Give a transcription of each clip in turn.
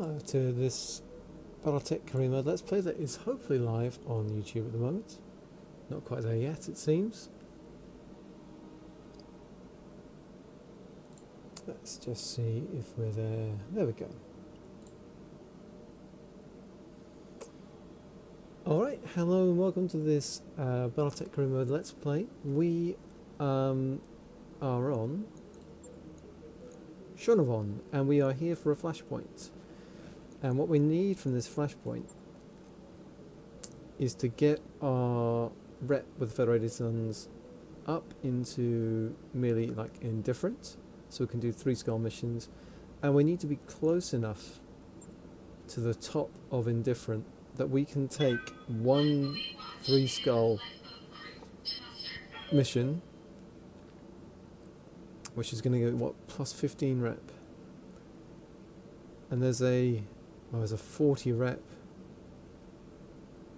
to this Battletech career mode Let's Play that is hopefully live on YouTube at the moment. Not quite there yet, it seems. Let's just see if we're there. There we go. Alright, hello and welcome to this Battletech career mode Let's Play. We are on Shonavon and we are here for a flashpoint. And what we need from this flashpoint is to get our rep with Federated Suns up into merely like indifferent, so we can do 3 skull missions, and we need to be close enough to the top of indifferent that we can take 1 3 skull mission, which is going to go what, plus 15 rep, and there's a 40 rep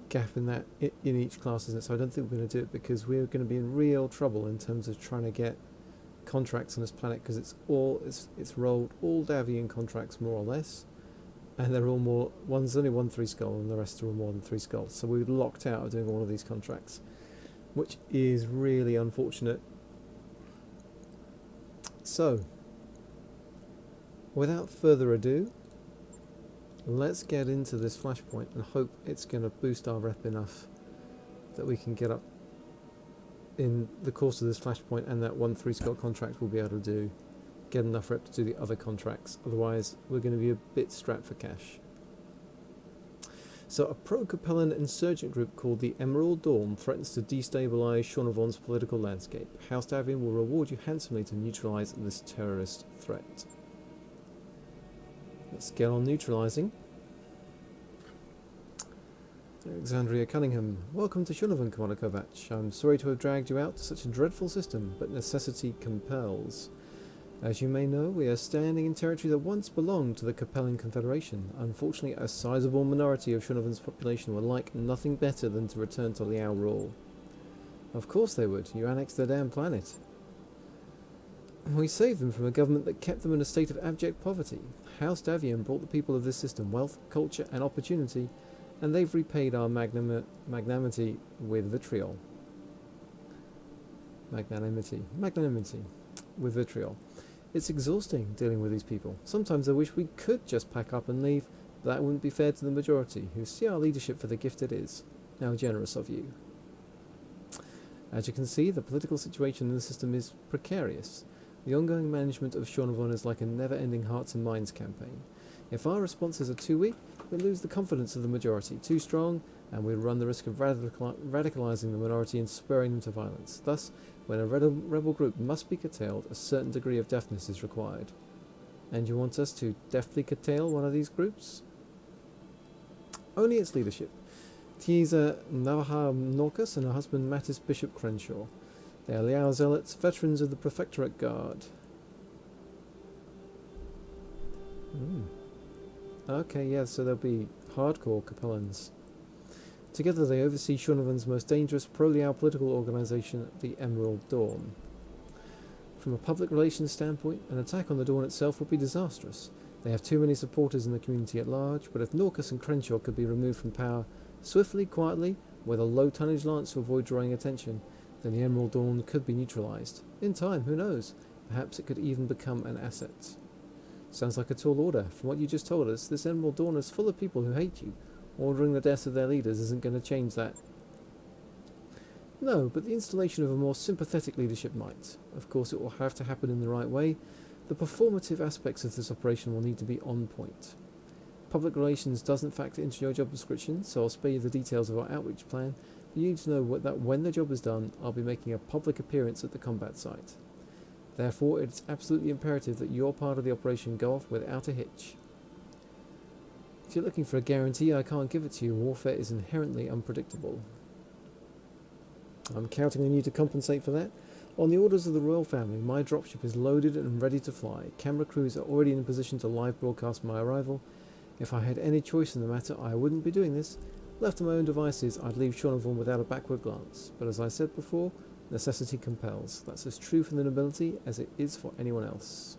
gap in that in each class, isn't it? So I don't think we're going to do it because we're going to be in real trouble in terms of trying to get contracts on this planet, because it's rolled all Davian contracts more or less, and they're all more, one's only 1 3 skull and the rest are all more than 3 skulls, so we're locked out of doing all of these contracts, which is really unfortunate. So without further ado, let's get into this flashpoint and hope it's going to boost our rep enough that we can get up in the course of this flashpoint, and that 1 3 skull contract we'll be able to get enough rep to do the other contracts. Otherwise we're going to be a bit strapped for cash. So a pro-Capellan insurgent group called the Emerald Dawn threatens to destabilise Shonavon's political landscape. House Davian will reward you handsomely to neutralise this terrorist threat. Let's get on neutralising. Alexandria Cunningham, welcome to Shonavon, Commander Kovac. I'm sorry to have dragged you out to such a dreadful system, but necessity compels. As you may know, we are standing in territory that once belonged to the Capellan Confederation. Unfortunately, a sizable minority of Shonavon's population would like nothing better than to return to Liao rule. Of course they would. You annexed their damn planet. We saved them from a government that kept them in a state of abject poverty. House Davian brought the people of this system wealth, culture and opportunity, and they've repaid our magnanimity with vitriol. Magnanimity with vitriol. It's exhausting dealing with these people. Sometimes I wish we could just pack up and leave, but that wouldn't be fair to the majority, who see our leadership for the gift it is. How generous of you. As you can see, the political situation in the system is precarious. The ongoing management of Shonavon is like a never-ending Hearts and Minds campaign. If our responses are too weak, we lose the confidence of the majority. Too strong, and we run the risk of radicalising the minority and spurring them to violence. Thus, when a rebel group must be curtailed, a certain degree of deftness is required. And you want us to deftly curtail one of these groups? Only its leadership. Tiesa Navaha Norcus and her husband Mattis Bishop Crenshaw. They are Liao zealots, veterans of the Prefectorate Guard. Okay, yeah, so they'll be hardcore Capellans. Together they oversee Shonavon's most dangerous pro-Liao political organisation, the Emerald Dawn. From a public relations standpoint, an attack on the Dawn itself would be disastrous. They have too many supporters in the community at large, but if Norcus and Crenshaw could be removed from power swiftly, quietly, with a low tonnage lance to avoid drawing attention, then the Emerald Dawn could be neutralised. In time, who knows? Perhaps it could even become an asset. Sounds like a tall order. From what you just told us, this Emerald Dawn is full of people who hate you. Ordering the death of their leaders isn't going to change that. No, but the installation of a more sympathetic leadership might. Of course, it will have to happen in the right way. The performative aspects of this operation will need to be on point. Public relations doesn't factor into your job description, so I'll spare you the details of our outreach plan. You need to know that when the job is done, I'll be making a public appearance at the combat site. Therefore, it's absolutely imperative that your part of the operation go off without a hitch. If you're looking for a guarantee, I can't give it to you. Warfare is inherently unpredictable. I'm counting on you to compensate for that. On the orders of the royal family, my dropship is loaded and ready to fly. Camera crews are already in a position to live broadcast my arrival. If I had any choice in the matter, I wouldn't be doing this. Left to my own devices, I'd leave Shonavon without a backward glance. But as I said before, necessity compels. That's as true for the nobility as it is for anyone else.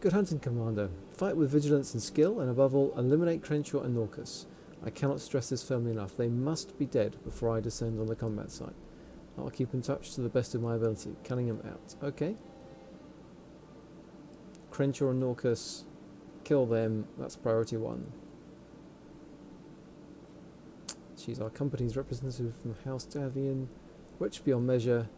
Good hunting, Commander. Fight with vigilance and skill, and above all, eliminate Crenshaw and Norcus. I cannot stress this firmly enough. They must be dead before I descend on the combat site. I'll keep in touch to the best of my ability. Cunningham out. Okay. Crenshaw and Norcus, kill them. That's priority 1. She's our company's representative from House Davian. Which beyond measure.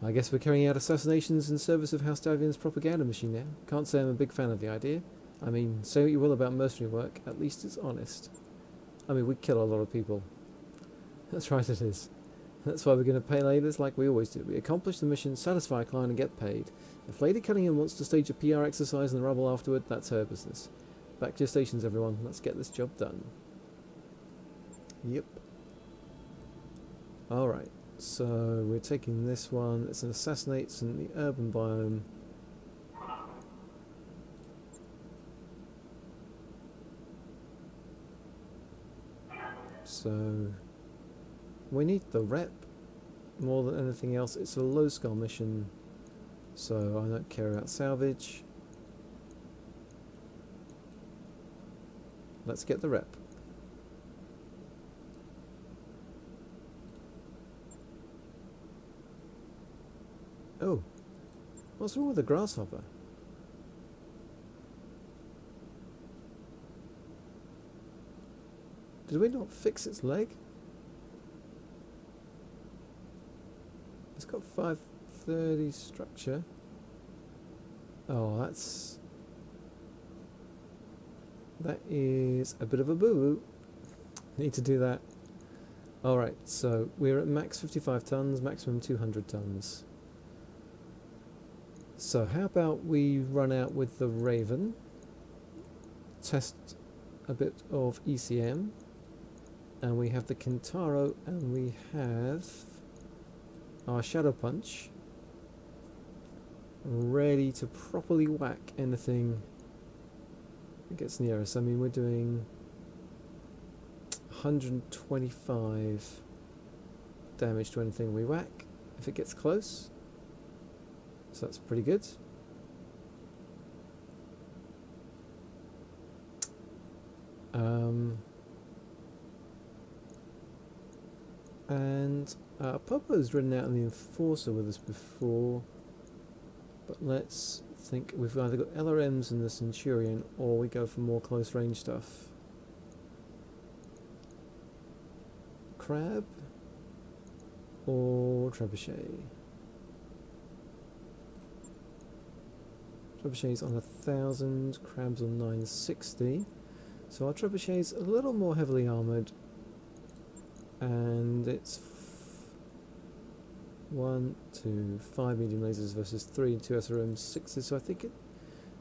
I guess we're carrying out assassinations in service of House Davian's propaganda machine now. Can't say I'm a big fan of the idea. I mean, say what you will about mercenary work, at least it's honest. I mean, we kill a lot of people. That's right, it is. That's why we're going to pay ladies like we always do. We accomplish the mission, satisfy a client and get paid. If Lady Cunningham wants to stage a PR exercise in the rubble afterward, that's her business. Back to your stations, everyone. Let's get this job done. Yep. Alright, so we're taking this one. It's an assassinates in the urban biome. So we need the rep more than anything else. It's a low skull mission, so I don't care about salvage. Let's get the rep. Oh, what's wrong with the grasshopper? Did we not fix its leg? It's got 530 structure. Oh, that is a bit of a boo-boo. Need to do that. Alright, so we're at max 55 tons, maximum 200 tons. So how about we run out with the Raven, test a bit of ECM, and we have the Kintaro, and we have our Shadow Punch ready to properly whack anything that gets near us. I mean, we're doing 125 damage to anything we whack if it gets close, so that's pretty good. And Popo's ridden out in the Enforcer with us before, but let's think. We've either got LRMs in the Centurion, or we go for more close range stuff. Crab or Trebuchet? Trebuchet's on 1,000, Crab's on 960. So our Trebuchet's a little more heavily armoured, and it's 1, 2, 5 medium lasers versus 3 and 2 SRM6s, so I think it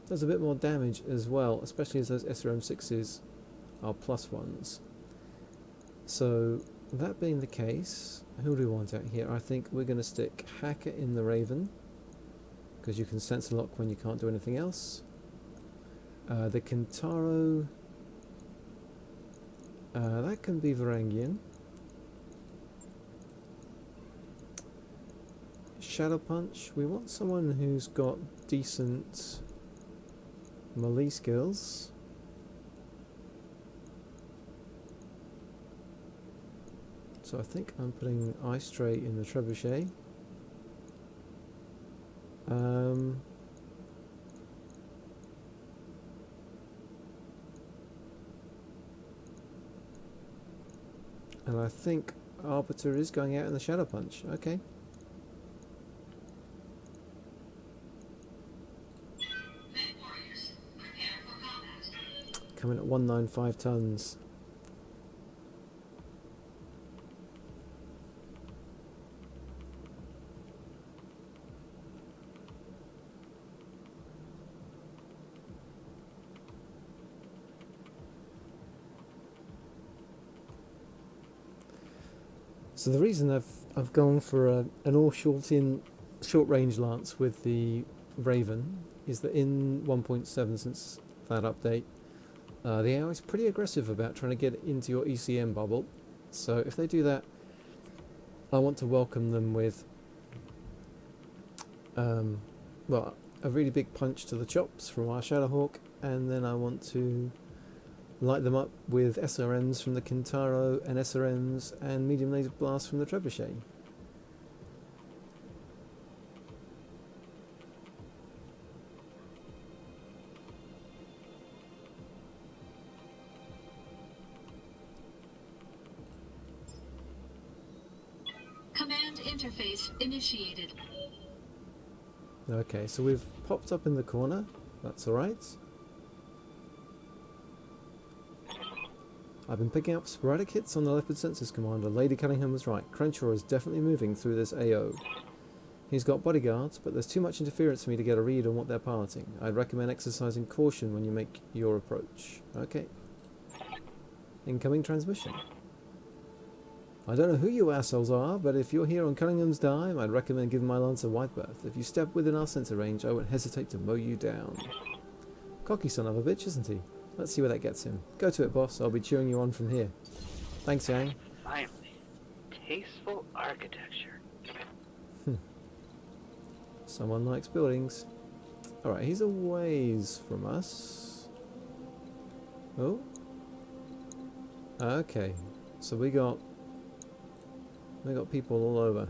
does a bit more damage as well, especially as those SRM6s are +1s. So that being the case, who do we want out here? I think we're going to stick Hacker in the Raven, because you can sense and lock when you can't do anything else. The Kintaro, that can be Varangian. Shadow Punch, we want someone who's got decent melee skills. So I think I'm putting Ice Tray in the Trebuchet. And I think Arbiter is going out in the Shadow Punch. Okay. Coming at 195 tons. So the reason I've gone for an all short range lance with the Raven is that in 1.7, since that update, the AI is pretty aggressive about trying to get into your ECM bubble. So if they do that, I want to welcome them with well, a really big punch to the chops from our Shadowhawk, and then I want to light them up with SRMs from the Kintaro and SRMs and medium laser blast from the Trebuchet. Command interface initiated. Okay, so we've popped up in the corner. That's alright. I've been picking up sporadic hits on the Leopard Sensors Commander. Lady Cunningham was right. Crenshaw is definitely moving through this AO. He's got bodyguards, but there's too much interference for me to get a read on what they're piloting. I'd recommend exercising caution when you make your approach. Okay. Incoming transmission. I don't know who you assholes are, but if you're here on Cunningham's dime, I'd recommend giving my Lance a wide berth. If you step within our sensor range, I won't hesitate to mow you down. Cocky son of a bitch, isn't he? Let's see where that gets him. Go to it, boss. I'll be cheering you on from here. Thanks, Yang. Finally. Tasteful architecture. Someone likes buildings. Alright, he's a ways from us. Oh. Okay. So we got people all over.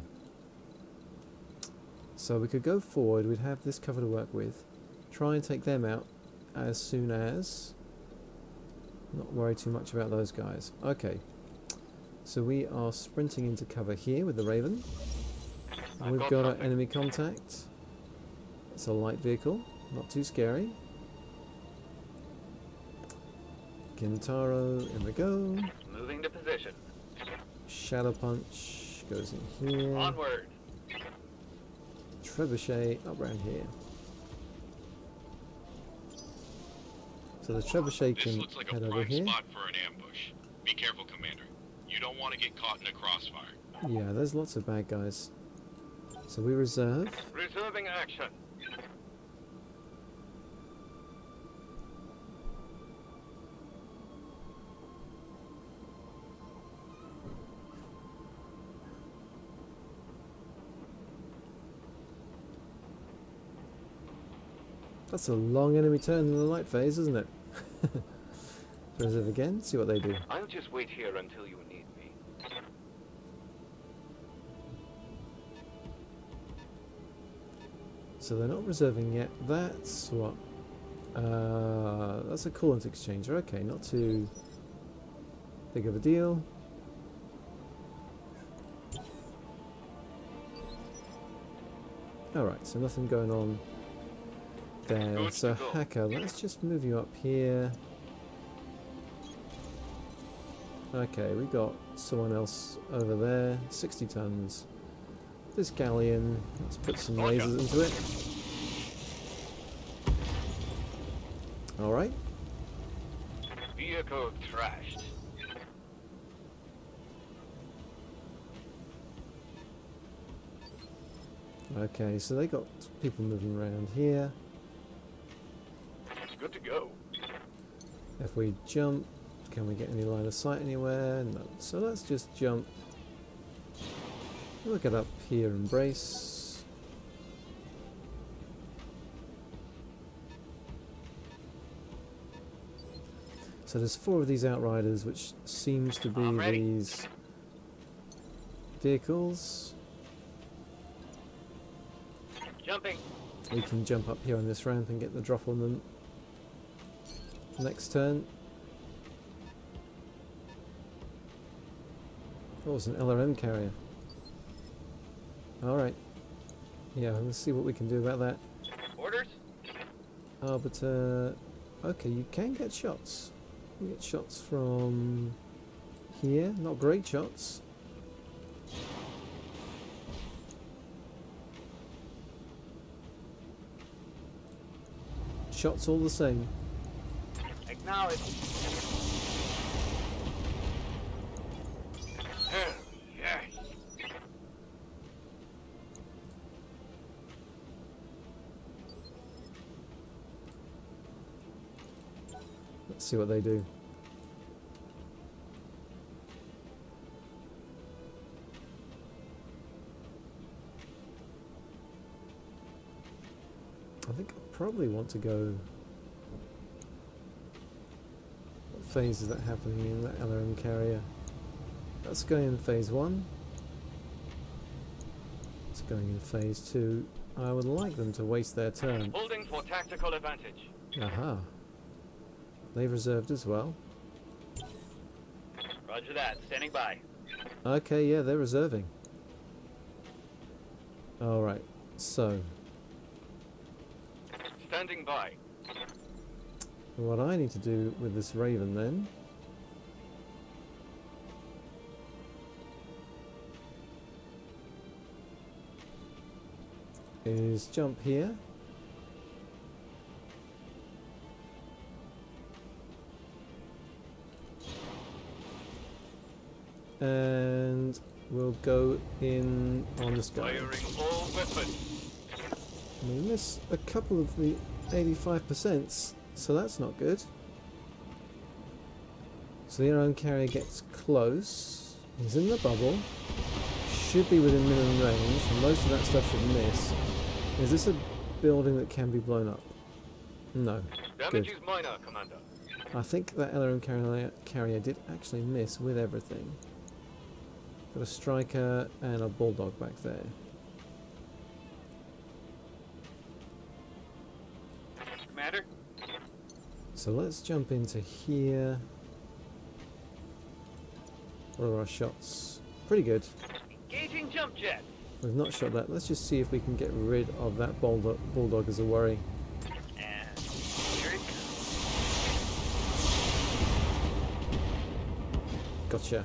So we could go forward. We'd have this cover to work with. Try and take them out as soon as... Not worry too much about those guys. Okay. So we are sprinting into cover here with the Raven. We've got our enemy contact. It's a light vehicle. Not too scary. Kintaro, in we go. Moving to position. Shadow Punch goes in here. Onward. Trebuchet up around here. So the Trebuchet This can looks like a head over prime here. spot for an ambush. Be careful, Commander. You don't want to get caught in a crossfire. Yeah, there's lots of bad guys. So we reserve. Reserving action. That's a long enemy turn in the light phase, isn't it? Reserve again, see what they do. I'll just wait here until you need me. So they're not reserving yet. That's what? That's a coolant exchanger. Okay, not too big of a deal. Alright, so nothing going on there. Good So to go. Hacker, let's just move you up here. Okay, we got someone else over there. 60 tons. This galleon, let's put some lasers into it. Alright. Vehicle trashed. Okay, so they got people moving around here. Good to go. If we jump, can we get any line of sight anywhere? No. So let's just jump. We'll get up here and brace. So there's 4 of these Outriders, which seems to be I'm ready. these vehicles. Jumping. We can jump up here on this ramp and get the drop on them. Next turn. Oh, it's an LRM carrier. Alright. Yeah, let's see what we can do about that. Orders? Arbiter. Okay, you can get shots. You get shots from here. Not great shots. Shots all the same. Acknowledge. Hell yes. Let's see what they do. I think I probably want to go... What phase is that happening in, that LRM carrier? That's going in phase 1. It's going in phase 2. I would like them to waste their turn. Holding for tactical advantage. Aha. They've reserved as well. Roger that. Standing by. Okay, yeah, they're reserving. Alright, so Standing by. what I need to do with this Raven then is jump here. And we'll go in on this guy. Firing all weapons. We miss a couple of the 85%, so that's not good. So the airline carrier gets close. He's in the bubble. Should be within minimum range. Most of that stuff should miss. Is this a building that can be blown up? No. Damage Good. is minor, Commander. I think that LRM carrier did actually miss with everything. Got a striker and a bulldog back there. Commander? So let's jump into here. What are our shots? Pretty good. Engaging jump jet. We've not shot that. Let's just see if we can get rid of that bulldog as a worry. And here it goes. Gotcha.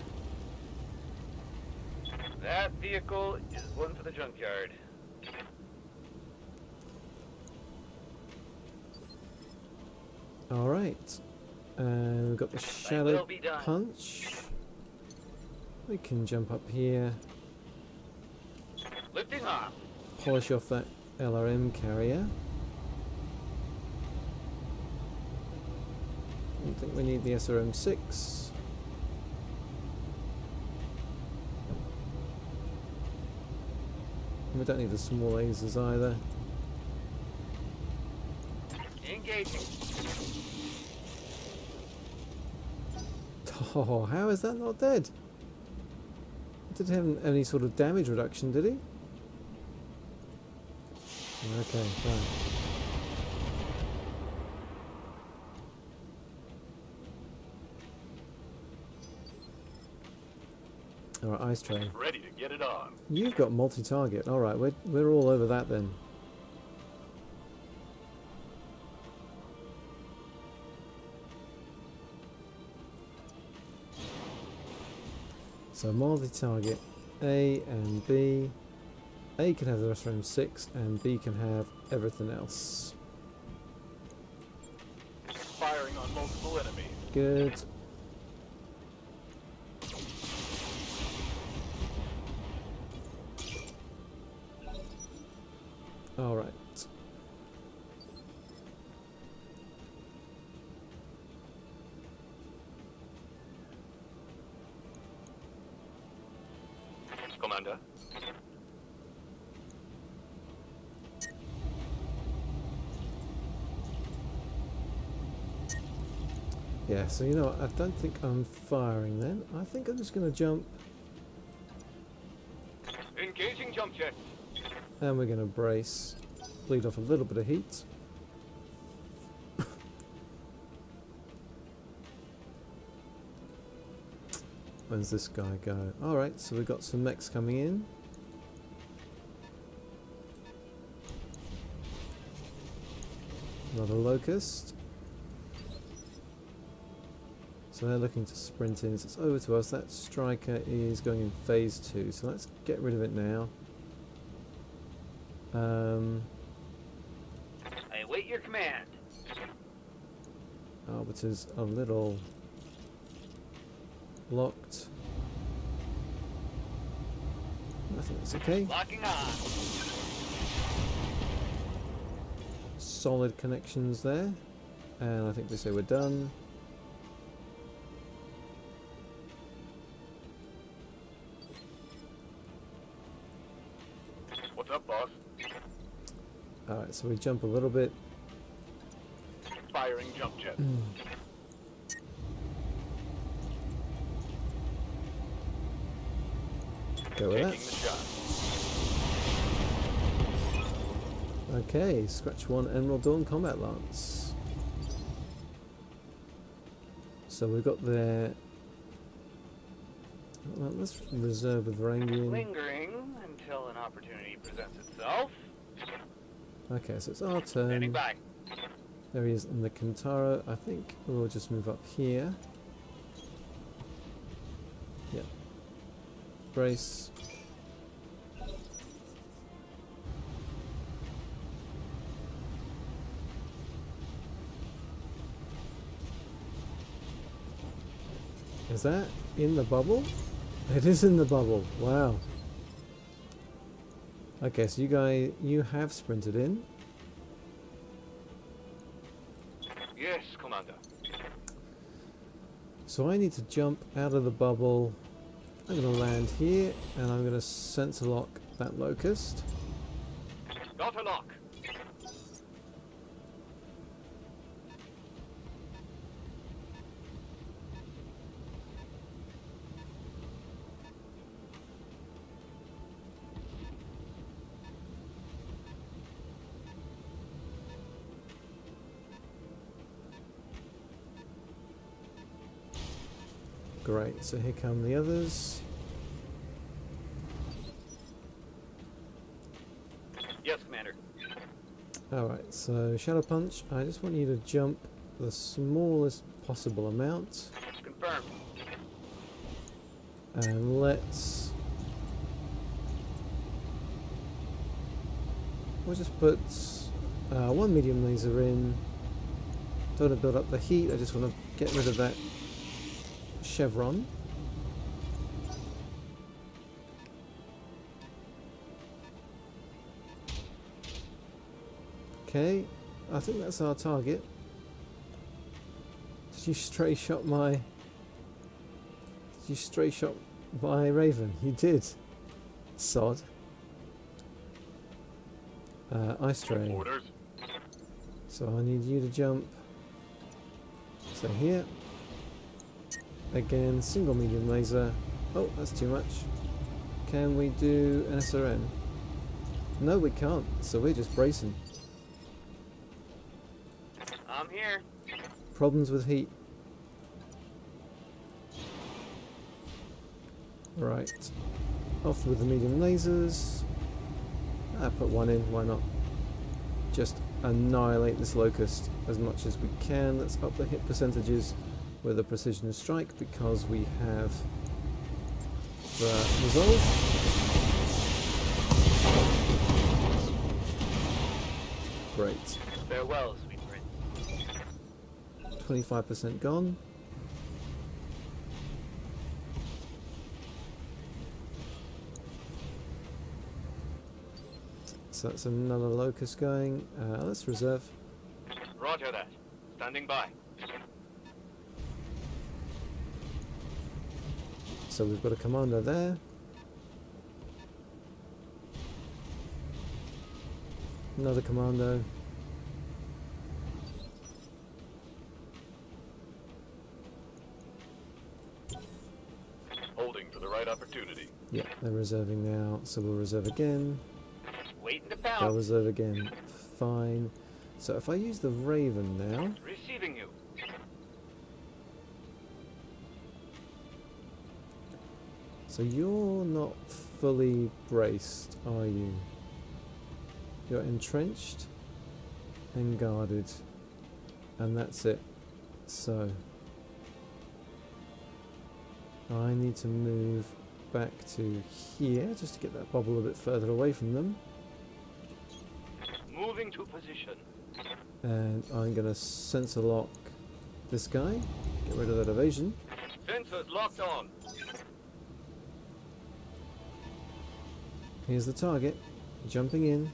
That vehicle is one for the junkyard. Alright. And we've got the shadow will be done. punch. We can jump up here. Lifting off. Polish off that LRM carrier. I don't think we need the SRM-6. We don't need the small lasers either. Engaging. Oh, how is that not dead? Did he have any sort of damage reduction, did he? Okay, fine. Alright, ice tray. Ready to get it on. You've got multi-target. Alright, we're all over that then. So multi-target A and B. A can have the SRM-6 and B can have everything else. Firing on multiple enemies. Good. Alright. Commander. Yeah, so you know what, I don't think I'm firing then. I think I'm just going to jump Engaging jump jet. and we're going to brace. Bleed off a little bit of heat. Where's this guy go? Alright, so we've got some mechs coming in. Another locust. So they're looking to sprint in. So it's over to us. That striker is going in phase 2. So let's get rid of it now. I await your command. Arbiter's a little locked. I think that's okay. Locking on. Solid connections there. And I think they say we're done. What's up, boss? Alright, so we jump a little bit. Firing jump jet. Go with Taking that. the shot. Okay, Scratch 1 Emerald Dawn Combat Lance. So we've got their... Well, let's reserve with Varangian. Lingering until an opportunity presents itself. Okay, so it's our Standing turn. by. There he is in the Kintaro. I think we'll just move up here. Yep. Brace. Is that in the bubble? It is in the bubble. Wow. Okay, so you have sprinted in. Yes, Commander. So I need to jump out of the bubble. I'm going to land here, and I'm going to sensor lock that locust. Got a lock. Great, so here come the others. Yes, Commander. Alright, so Shadow Punch, I just want you to jump the smallest possible amount. Confirmed. And we'll just put one medium laser in. Don't want to build up the heat, I just want to get rid of that chevron. Okay, I think that's our target. Did you stray shot my Raven? You did. Sod. Ice Tray. Orders. So I need you to jump. So here. Again, single medium laser. Oh, that's too much. Can we do an SRN? No, we can't. So we're just bracing. I'm here. Problems with heat. Right. Off with the medium lasers. Put one in, why not? Just annihilate this locust as much as we can. Let's up the hit percentages with a precision strike because we have the resolve. Great. Farewell, sweet prince. 25% gone. So that's another locust going. Let's reserve. Roger that. Standing by. So we've got a commander there. Another commando. Holding for the right opportunity. Yeah, they're reserving now, so we'll reserve again. Waiting to They'll pounce. reserve again. Fine. So if I use the Raven now, Receiving you. so you're not fully braced, are you? You're entrenched and guarded, and that's it. So I need to move back to here just to get that bubble a bit further away from them. Moving to position. And I'm going to sensor lock this guy, get rid of that evasion. Sensors locked on. Here's the target, jumping in,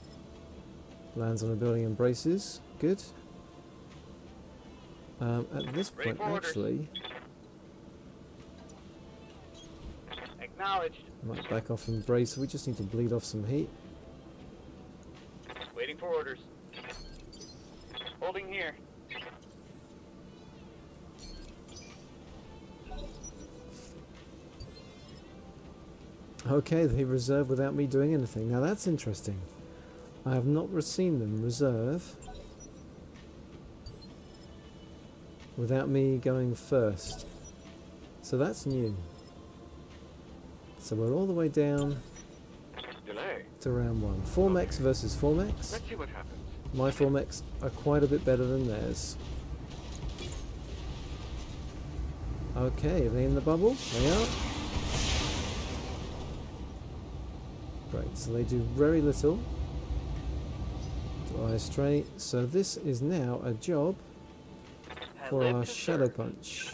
lands on a building and braces, good. At this Ready point for orders. actually, Acknowledged. I might back off and brace, we just need to bleed off some heat. Waiting for orders. Holding here. Okay, they reserve without me doing anything. Now that's interesting. I have not seen them reserve without me going first. So that's new. So we're all the way down Delay. to round 1. Formex versus Formex. Let's see what happens. My Formex are quite a bit better than theirs. Okay, are they in the bubble? They are. Great, so they do very little to eye straight. So this is now a job for our Shadow Punch.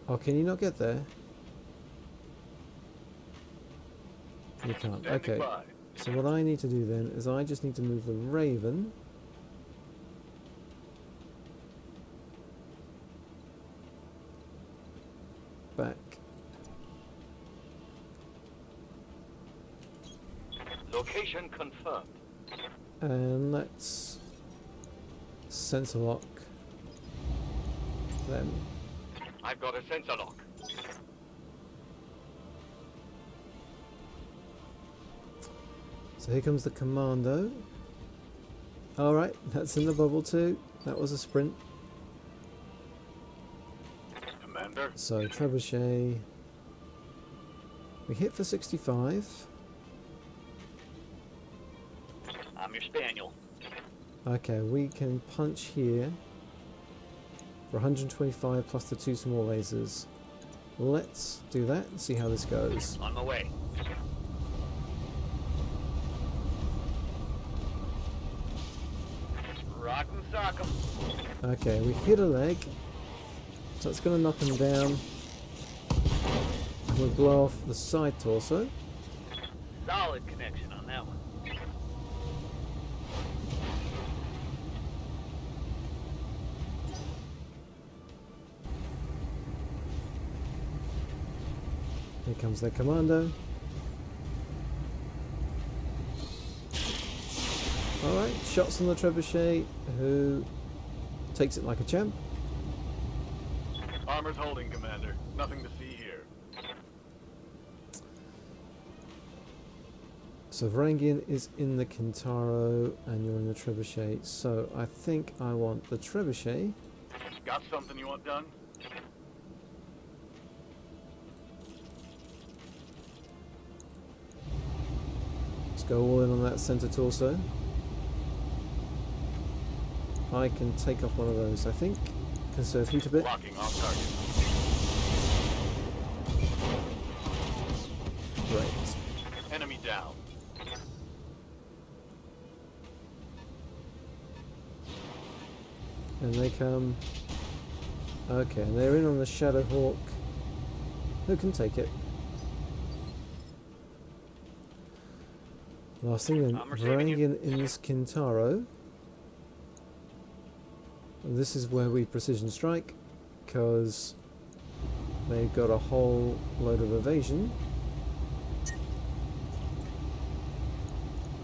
Oh, can you not get there? You can't. Standing Okay. by. So what I need to do then is I just need to move the Raven back. Location confirmed. And let's sensor lock them. I've got a sensor lock. So here comes the commando. Alright, that's in the bubble too. That was a sprint. Commander. So trebuchet. We hit for 65. I'm your spaniel. Okay, we can punch here for 125 plus the 2 small lasers. Let's do that and see how this goes. On my way. Rock 'em, sock 'em. Okay, we hit a leg. So it's going to knock him down. We'll blow off the side torso. Solid connection on that one. Here comes their commando. Alright, shots on the trebuchet, who takes it like a champ. Armor's holding, Commander. Nothing to see here. So Varangian is in the Kintaro and you're in the trebuchet. So I think I want the trebuchet. Got something you want done? Let's go all in on that center torso. I can take off one of those, I think. Conserve heat a bit. Blocking off target. Great. Enemy down. And they come. Okay, and they're in on the Shadow Hawk. Who can take it? Last thing then, I'm receiving you. Varangian in this Kintaro. And this is where we precision strike, because they've got a whole load of evasion.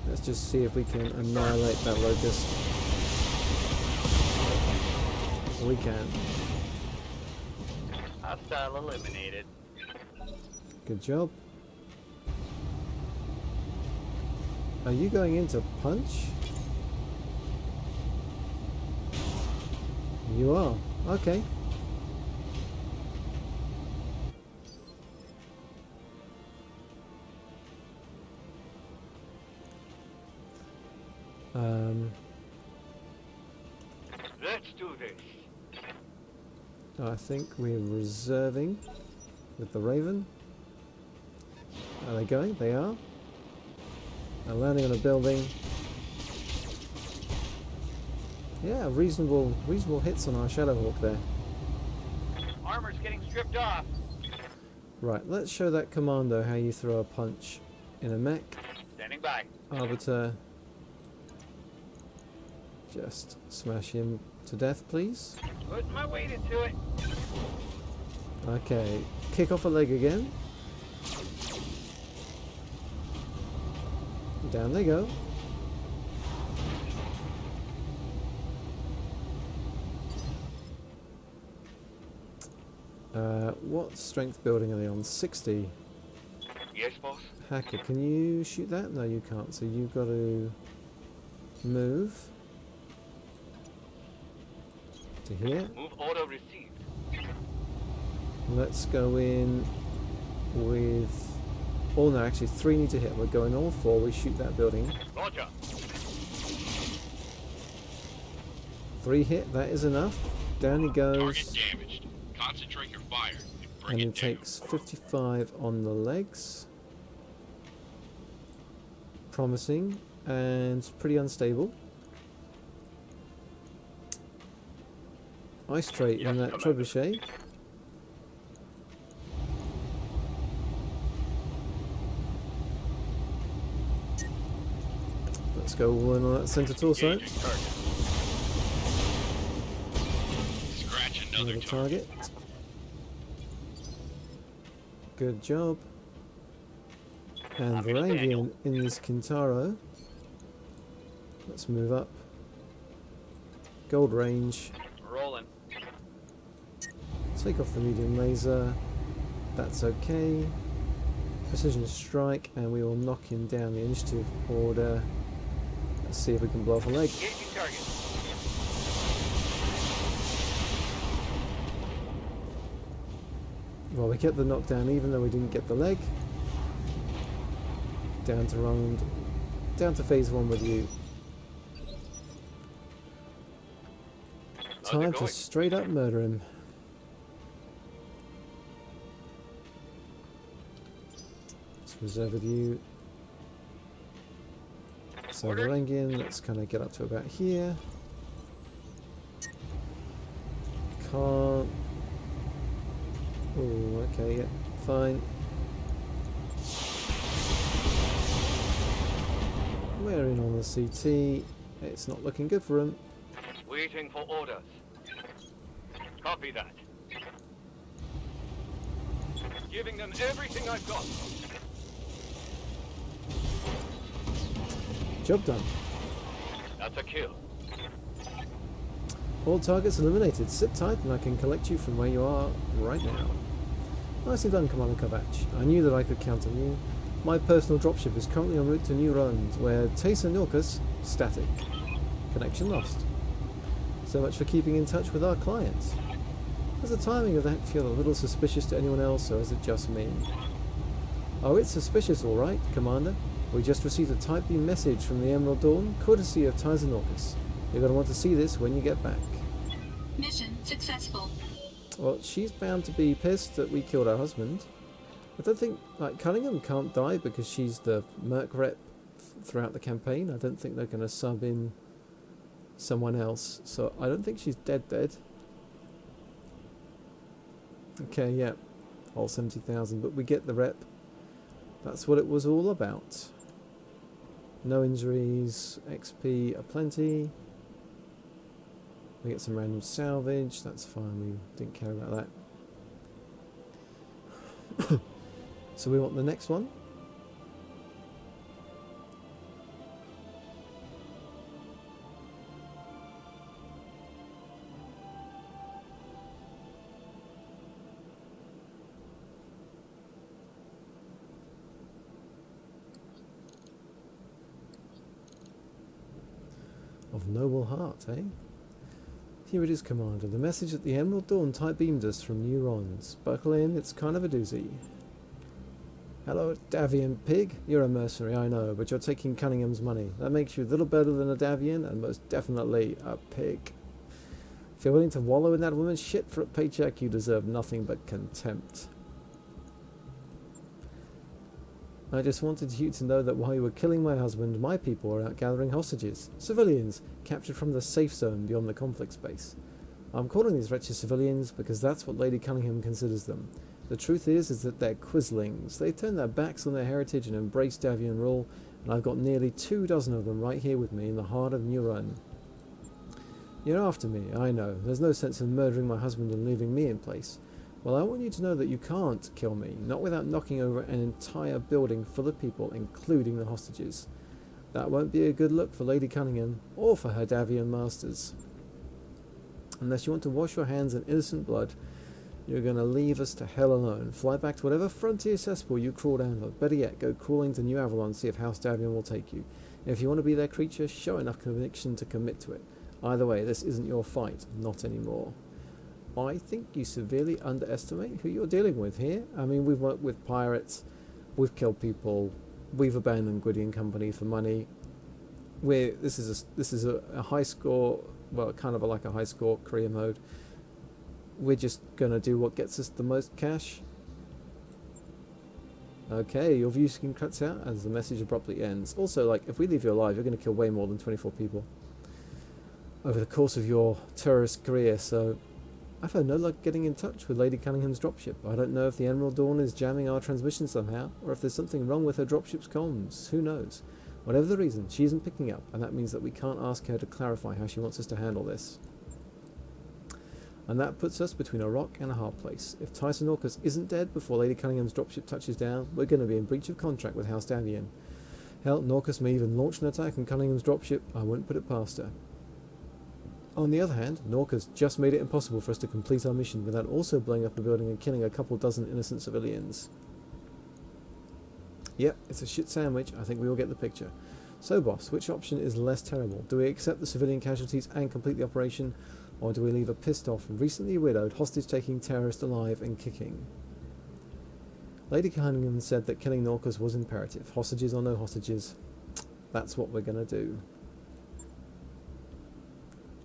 Let's just see if we can annihilate that locust. We can. Hostile eliminated. Good job. Are you going into punch? You are. Okay. Let's do this. I think we're reserving with the Raven. Are they going? They are. They're landing on a building. Yeah, reasonable hits on our Shadowhawk there. Armor's getting stripped off. Right, let's show that commando how you throw a punch in a mech. Standing by. Arbiter. Just smash him to death, please. Putting my weight into it. Okay, kick off a leg again. Down they go. What strength building are they on? 60. Yes, boss? Hacker, can you shoot that? No, you can't. So you've got to move to here. Move order received. Let's go in with... Oh no, actually 3 need to hit. We're going all 4. We shoot that building. Roger. 3 hit, that is enough. Down he Target goes. damaged. Concentrate your fire and bring And he it down. takes 55 on the legs. Promising and pretty unstable. Ice trait in that trebuchet. Let's go all in on that centre torso. Engaging target. Scratch another Another target. target. Good job. And Varangian in this Kintaro. Let's move up. Gold range. Rolling. Take off the medium laser. That's okay. Precision strike, and we will knock him down the initiative order. Let's see if we can blow off a leg. Engaging target. Well, we get the knockdown even though we didn't get the leg. Down to phase 1 with you. Time to straight up murder him. Let's reserve with you. So Varangian, let's kind of get up to about here. Can't. Oh, okay, yeah, fine. We're in on the CT. It's not looking good for him. Waiting for orders. Copy that. Giving them everything I've got. Job done. That's a kill. All targets eliminated. Sit tight and I can collect you from where you are right now. Nicely done, Commander Kovac. I knew that I could count on you. My personal dropship is currently en route to New Runs, where Tayson Norcus, static. Connection lost. So much for keeping in touch with our clients. Does the timing of that feel a little suspicious to anyone else, or is it just me? Oh, it's suspicious, all right, Commander. We just received a Type B message from the Emerald Dawn, courtesy of Tayson Norcus. You're going to want to see this when you get back. Mission successful. Well, she's bound to be pissed that we killed her husband. I don't think, like, Cunningham can't die because she's the Merc rep throughout the campaign. I don't think they're going to sub in someone else. So I don't think she's dead. Okay, yeah. All 70,000, but we get the rep. That's what it was all about. No injuries, XP aplenty. We get some random salvage, that's fine, we didn't care about that. So we want the next one. Of noble heart, eh? Here it is, Commander. The message that the Emerald Dawn Type beamed us from Neurons. Buckle in, it's kind of a doozy. Hello, Davian pig. You're a mercenary, I know, but you're taking Cunningham's money. That makes you a little better than a Davian, and most definitely a pig. If you're willing to wallow in that woman's shit for a paycheck, you deserve nothing but contempt. I just wanted you to know that while you were killing my husband, my people were out gathering hostages. Civilians, captured from the safe zone beyond the conflict space. I'm calling these wretched civilians because that's what Lady Cunningham considers them. The truth is that they're quislings. They turn their backs on their heritage and embrace Davian rule, and I've got nearly 24 of them right here with me in the heart of New Run. You're after me, I know. There's no sense in murdering my husband and leaving me in place. Well, I want you to know that you can't kill me, not without knocking over an entire building full of people, including the hostages. That won't be a good look for Lady Cunningham, or for her Davian masters. Unless you want to wash your hands in innocent blood, You're going to leave us to hell alone. Fly back to whatever frontier cesspool you crawled out of. Better yet, go crawling to New Avalon and see if House Davion will take you. If you want to be their creature, show enough conviction to commit to it. Either way, this isn't your fight. Not anymore. I think you severely underestimate who you're dealing with here. I mean, we've worked with pirates. We've killed people. We've abandoned Gwydion Company for money. This is a high score, well, kind of like a high score career mode. We're just going to do what gets us the most cash. Okay, your view screen cuts out as the message abruptly ends. Also, like, if we leave you alive, you're going to kill way more than 24 people over the course of your terrorist career, so I've had no luck getting in touch with Lady Cunningham's dropship. I don't know if the Emerald Dawn is jamming our transmission somehow, or if there's something wrong with her dropship's comms. Who knows? Whatever the reason, she isn't picking up, and that means that we can't ask her to clarify how she wants us to handle this. And that puts us between a rock and a hard place. If Tyson Orcus isn't dead before Lady Cunningham's dropship touches down, we're going to be in breach of contract with House Davion. Hell, Norcus may even launch an attack on Cunningham's dropship. I wouldn't put it past her. On the other hand, Norcus just made it impossible for us to complete our mission without also blowing up a building and killing a couple dozen innocent civilians. Yep, it's a shit sandwich. I think we all get the picture. So, boss, which option is less terrible? Do we accept the civilian casualties and complete the operation, or do we leave a pissed off, recently widowed, hostage-taking terrorist alive and kicking? Lady Cunningham said that killing Norcus was imperative. Hostages or no hostages, that's what we're going to do.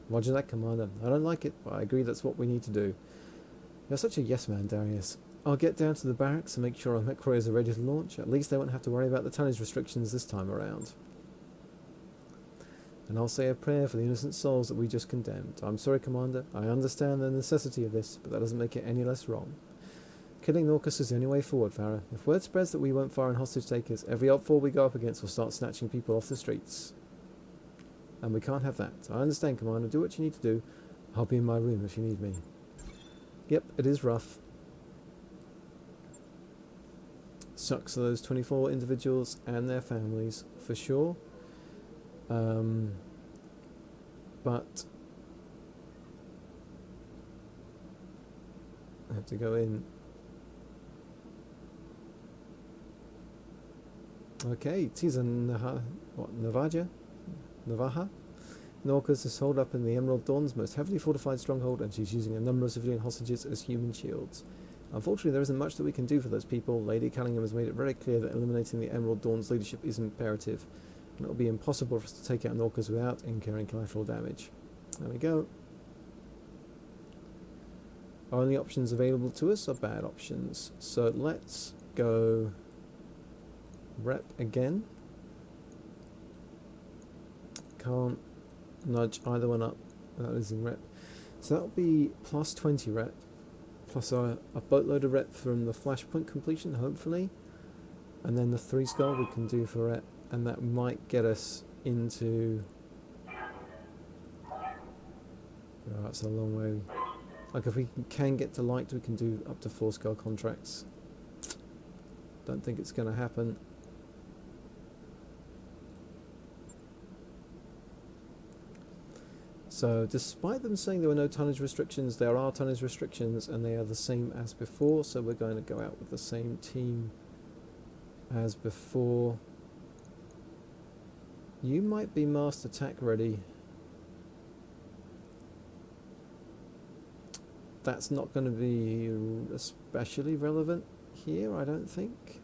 Roger that, Commander. I don't like it, but I agree that's what we need to do. You're such a yes-man, Darius. I'll get down to the barracks and make sure our mech couriers are ready to launch. At least they won't have to worry about the tonnage restrictions this time around. And I'll say a prayer for the innocent souls that we just condemned. I'm sorry, Commander. I understand the necessity of this, but that doesn't make it any less wrong. Killing Norcus is the only way forward, Farah. If word spreads that we won't fire on hostage takers, every op-4 we go up against will start snatching people off the streets. And we can't have that. I understand, Commander. Do what you need to do. I'll be in my room if you need me. Yep, it is rough. Sucks for those 24 individuals and their families, for sure. But I have to go in. Okay, Tiza Navaja? Navaja? Norcus is holed up in the Emerald Dawn's most heavily fortified stronghold, and she's using a number of civilian hostages as human shields. Unfortunately, there isn't much that we can do for those people. Lady Cunningham has made it very clear that eliminating the Emerald Dawn's leadership is imperative, and it will be impossible for us to take out Norcus without incurring collateral damage. There we go. Our only options available to us are bad options. So let's go rep again. Can't nudge either one up. That is in rep. So that'll be plus 20 rep. Plus a boatload of rep from the Flashpoint completion, hopefully. And then the 3 skull we can do for rep. And that might get us into... Oh, that's a long way. Like if we can get to light, we can do up to 4 skull contracts. Don't think it's going to happen. So despite them saying there were no tonnage restrictions, there are tonnage restrictions and they are the same as before, so we're going to go out with the same team as before. You might be master attack ready. That's not going to be especially relevant here, I don't think.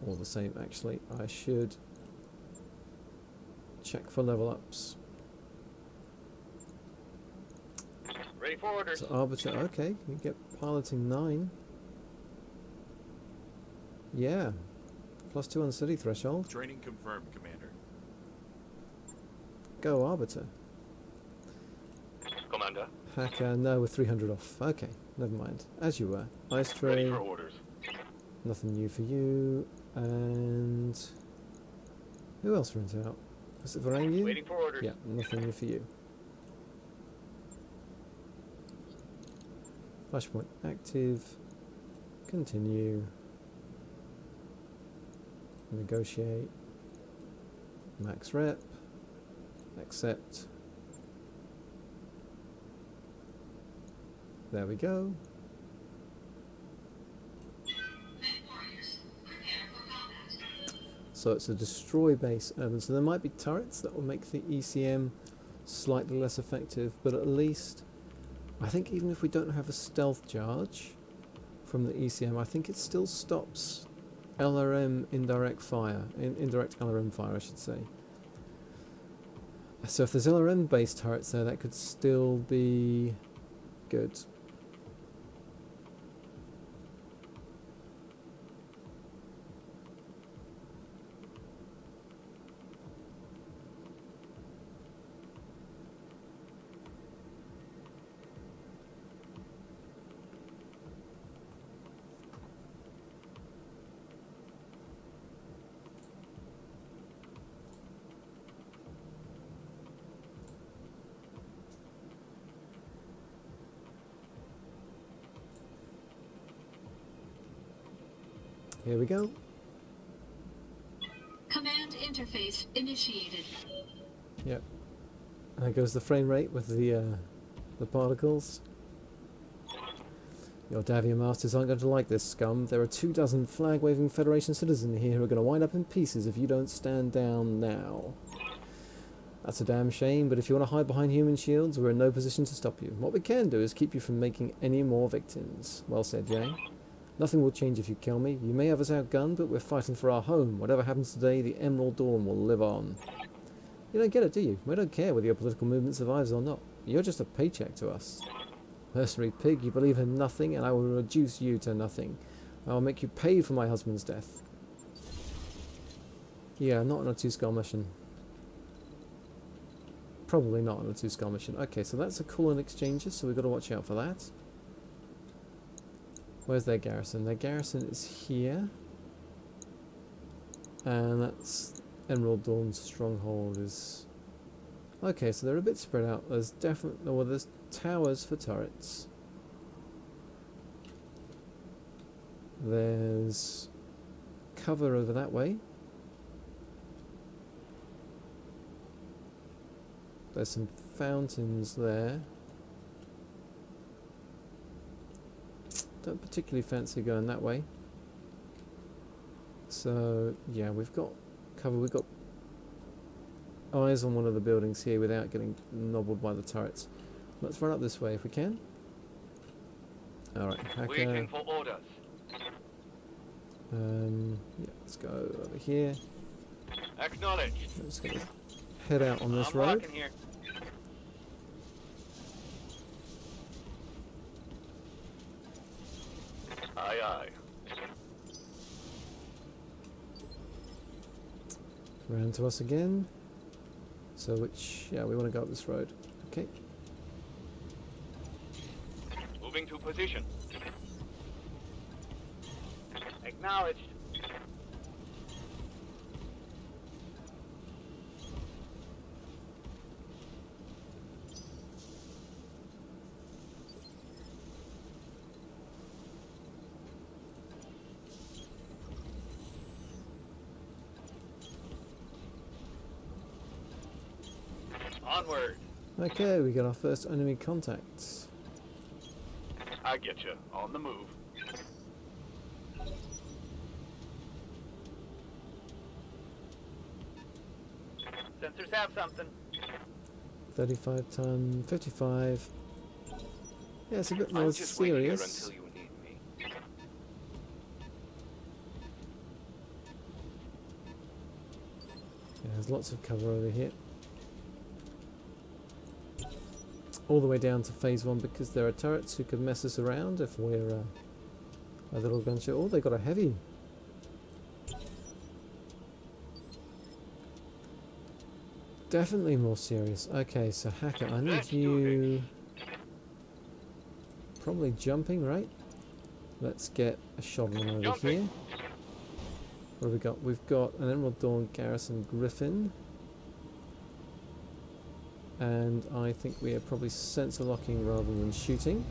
All the same, actually, I should check for level ups. Ready for orders. So Arbiter, okay, you get piloting 9. Yeah, +2 on city threshold. Training confirmed, Commander. Go Arbiter. Commander. Hacker, no, we're 300 off. Okay, never mind. As you were. Ice Ready Tray, for orders. nothing new for you. And who else runs out? Was it Varangian? Waiting for orders. Yeah, nothing new for you. Flashpoint active. Continue. Negotiate. Max rep. Accept. There we go. So it's a destroy base urban. So there might be turrets that will make the ECM slightly less effective, but at least I think even if we don't have a stealth charge from the ECM, I think it still stops LRM indirect fire, indirect LRM fire I should say. So if there's LRM based turrets there, that could still be good. Here we go. Command interface initiated. Yep. There goes the frame rate with the particles. Your Davia masters aren't going to like this, scum. There are 24 flag-waving Federation citizens here who are going to wind up in pieces if you don't stand down now. That's a damn shame, but if you want to hide behind human shields, we're in no position to stop you. What we can do is keep you from making any more victims. Well said, Yang. Nothing will change if you kill me. You may have us outgunned, but we're fighting for our home. Whatever happens today, the Emerald Dawn will live on. You don't get it, do you? We don't care whether your political movement survives or not. You're just a paycheck to us. Mercenary pig, you believe in nothing, and I will reduce you to nothing. I will make you pay for my husband's death. Yeah, not on a 2-skull mission. Probably not on a 2-skull mission. Okay, so that's a coolant exchanger, so we've got to watch out for that. Where's their garrison? Their garrison is here. And that's Emerald Dawn's stronghold is... Okay, so they're a bit spread out. There's definitely... Well, there's towers for turrets. There's cover over that way. There's some fountains there. Don't particularly fancy going that way. So yeah, we've got cover. We've got eyes on one of the buildings here without getting nobbled by the turrets. Let's run up this way if we can. All right, hacker. Waiting for orders. Yeah, let's go over here. Acknowledged. Let's go head out on this I'm road. walking here. Aye, aye. Round to us again. So yeah, we want to go up this road. Okay. Moving to position. Acknowledged. Onward. Okay, we got our first enemy contact. I get you. On the move. Sensors have something. 35 ton, 55. Yeah, it's a bit more I'll just wait here serious. until you need me. Yeah, there's lots of cover over here. All the way down to phase 1 because there are turrets who could mess us around if we're a little gunshot. Oh, they got a heavy. Definitely more serious. Okay, so hacker, I need Let's do you probably jumping, right? Let's get a shot on over Jumping. here. What have we got? We've got an Emerald Dawn Garrison Griffin. And I think we are probably sensor locking rather than shooting.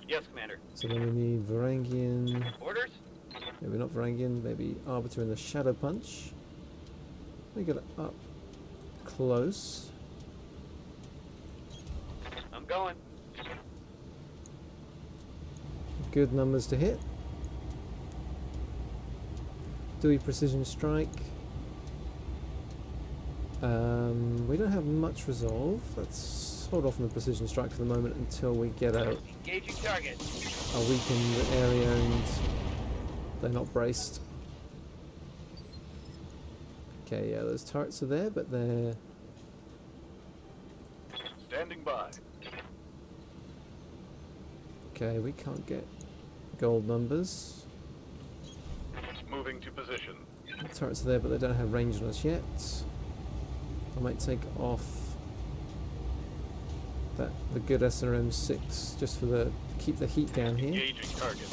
Yes, Commander. So then we need Varangian, Orders? maybe not Varangian, maybe Arbiter in the Shadow Punch. We get it up close. going. Good numbers to hit. Do we precision strike? We don't have much resolve. Let's hold off on the precision strike for the moment until we get out Engaging target. a weakened area and they're not braced. Okay, yeah, those turrets are there, but they're... Standing by. Okay, we can't get gold numbers. Moving to position. The turrets are there, but they don't have range on us yet. I might take off the good SRM6 just for the keep the heat down here. Engaging target.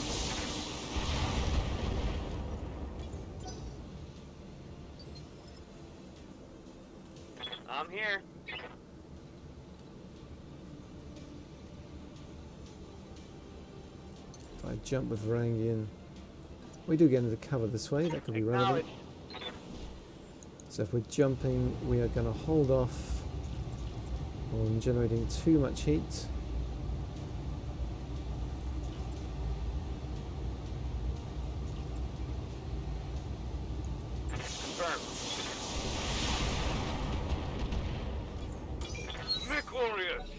I'm here. If I jump with Varangian, we do get into cover this way. That could be relevant. So if we're jumping, we are going to hold off on generating too much heat. Confirmed. Mech Warriors,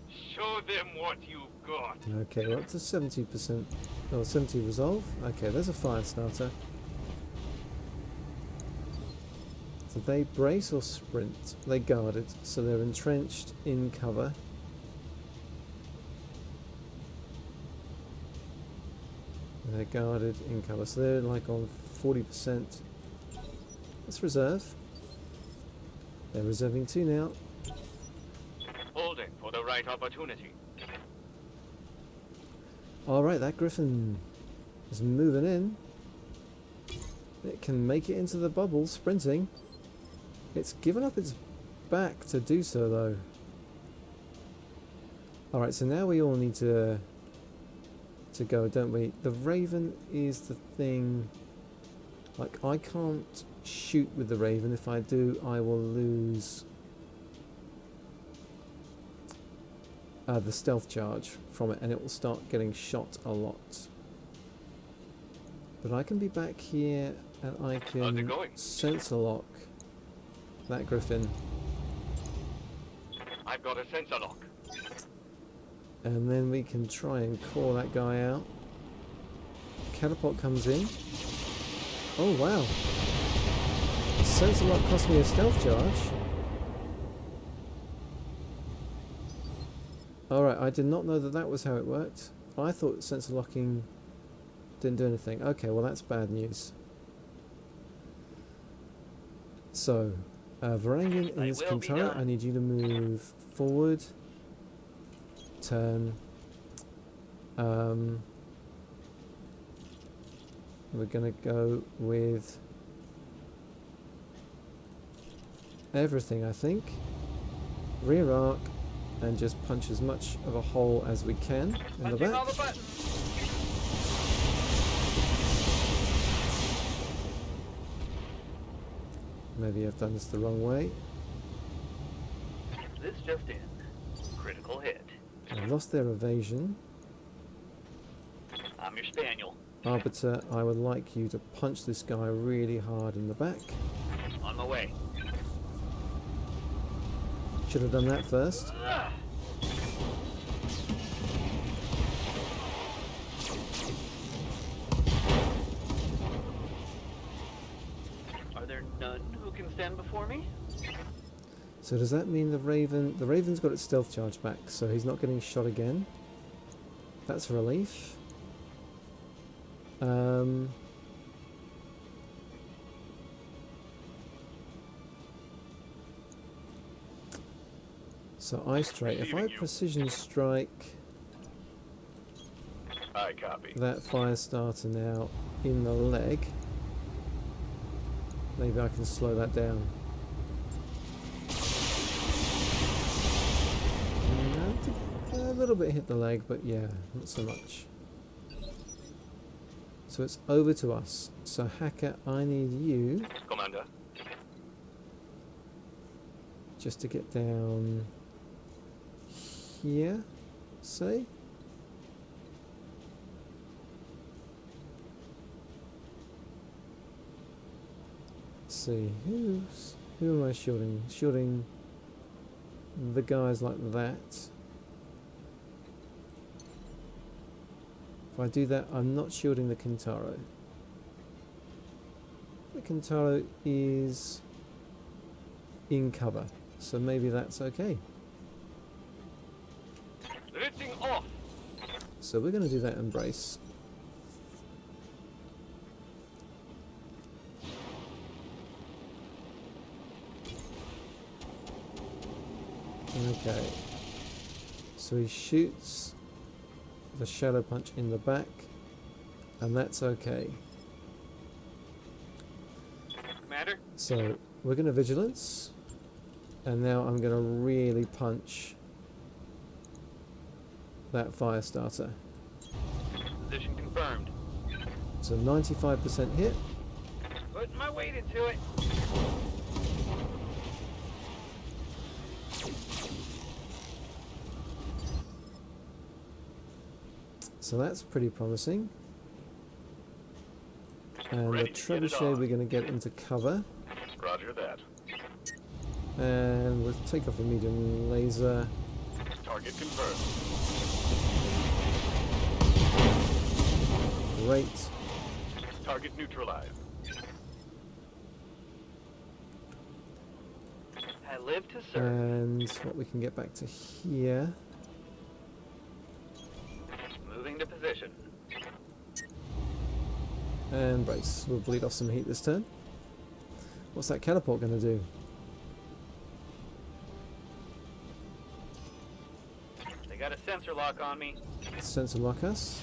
show them what you've got. Okay, we're up to 70%, or 70 resolve. Okay, there's a fire starter. So they brace or sprint? They guarded, so they're entrenched in cover. They're guarded in cover, so they're like on 40%. Let's reserve. They're reserving 2 now. Holding for the right opportunity. Alright, that Griffin is moving in. It can make it into the bubble, sprinting. It's given up its back to do so, though. Alright, so now we all need to go, don't we? The Raven is the thing... Like, I can't shoot with the Raven. If I do, I will lose the stealth charge from it, and it will start getting shot a lot. But I can be back here, and I can sensor lock that Griffin. I've got a sensor lock. And then we can try and call that guy out. Catapult comes in. Oh wow. Sensor lock cost me a stealth charge. Alright, I did not know that that was how it worked. I thought sensor locking didn't do anything. Okay, well that's bad news. So, Varangian in this turret, I need you to move forward, turn. We're going to go with everything, I think. Rear arc, and just punch as much of a hole as we can in the back. Maybe I've done this the wrong way. This just in. Critical hit. I've lost their evasion. I'm your spaniel. Arbiter, I would like you to punch this guy really hard in the back. On my way. Should have done that first. Are there none who can stand before me? So does that mean the Raven's got its stealth charge back, so he's not getting shot again? That's a relief. So eye strike. If I precision strike I copy. that fire starter now in the leg, maybe I can slow that down. A little bit hit the leg, but yeah, not so much. So it's over to us. So Hacker, I need you Commander. just to get down here, say. Let's see, who am I shielding? Shielding the guys like that. If I do that, I'm not shielding the Kintaro. The Kintaro is in cover, so maybe that's okay. Lifting off. So we're going to do that embrace. Okay. So he shoots the shadow punch in the back, and that's okay. Commander? So we're going to vigilance, and now I'm going to really punch that fire starter. Position confirmed. So 95% hit. Putting my weight into it. So that's pretty promising. And Ready the to get it trebuchet on. we're going to get into cover. Roger that. And we'll take off a medium laser. Target confirmed. Great. Target neutralized. I live to serve. And what we can get back to here. Moving to position. And brace. We'll bleed off some heat this turn. What's that catapult going to do? They got a sensor lock on me. Sensor lock us.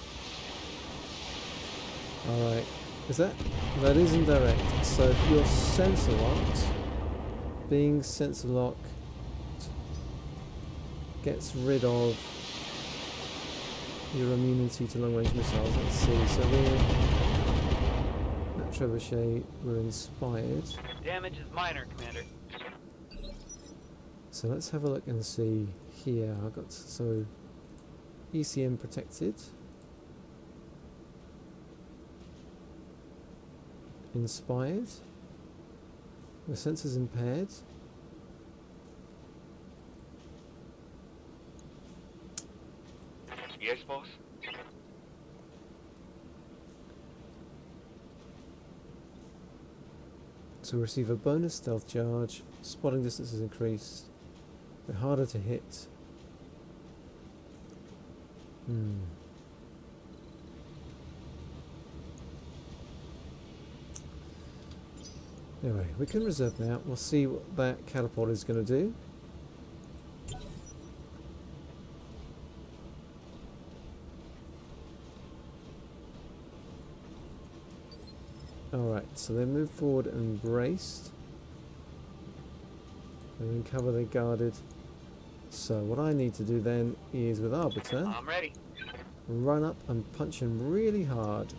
Alright. Is that? That is indirect. So if you're sensor locked, being sensor locked gets rid of your immunity to long range missiles. Let's see. So we're that trebuchet, we're inspired. Damage is minor, Commander. So let's have a look and see here. I've got so ECM protected. Inspired. The sensors impaired. Yes, boss? So we receive a bonus stealth charge. Spotting distance is increased. We're harder to hit. Anyway, we can reserve now. We'll see what that catapult is going to do. Alright, so they move forward and braced. And then cover they guarded. So what I need to do then is with Arbiter, I'm ready. run up and punch him really hard.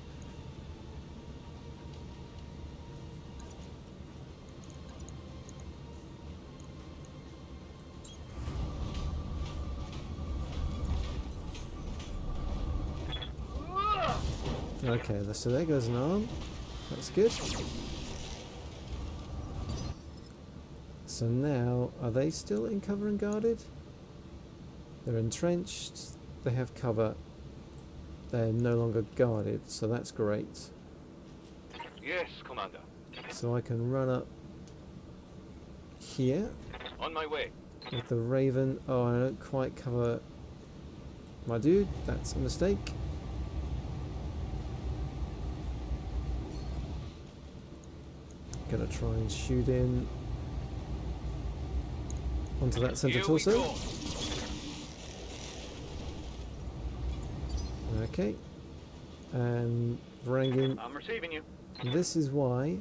Okay, so there goes an arm. That's good. So now, are they still in cover and guarded? They're entrenched, they have cover, they're no longer guarded, so that's great. Yes, Commander. So I can run up here On my way. with the Raven. Oh, I don't quite cover my dude, that's a mistake. Gonna try and shoot in onto that center Here we torso. go. Okay. And Varangin, I'm receiving you. this is why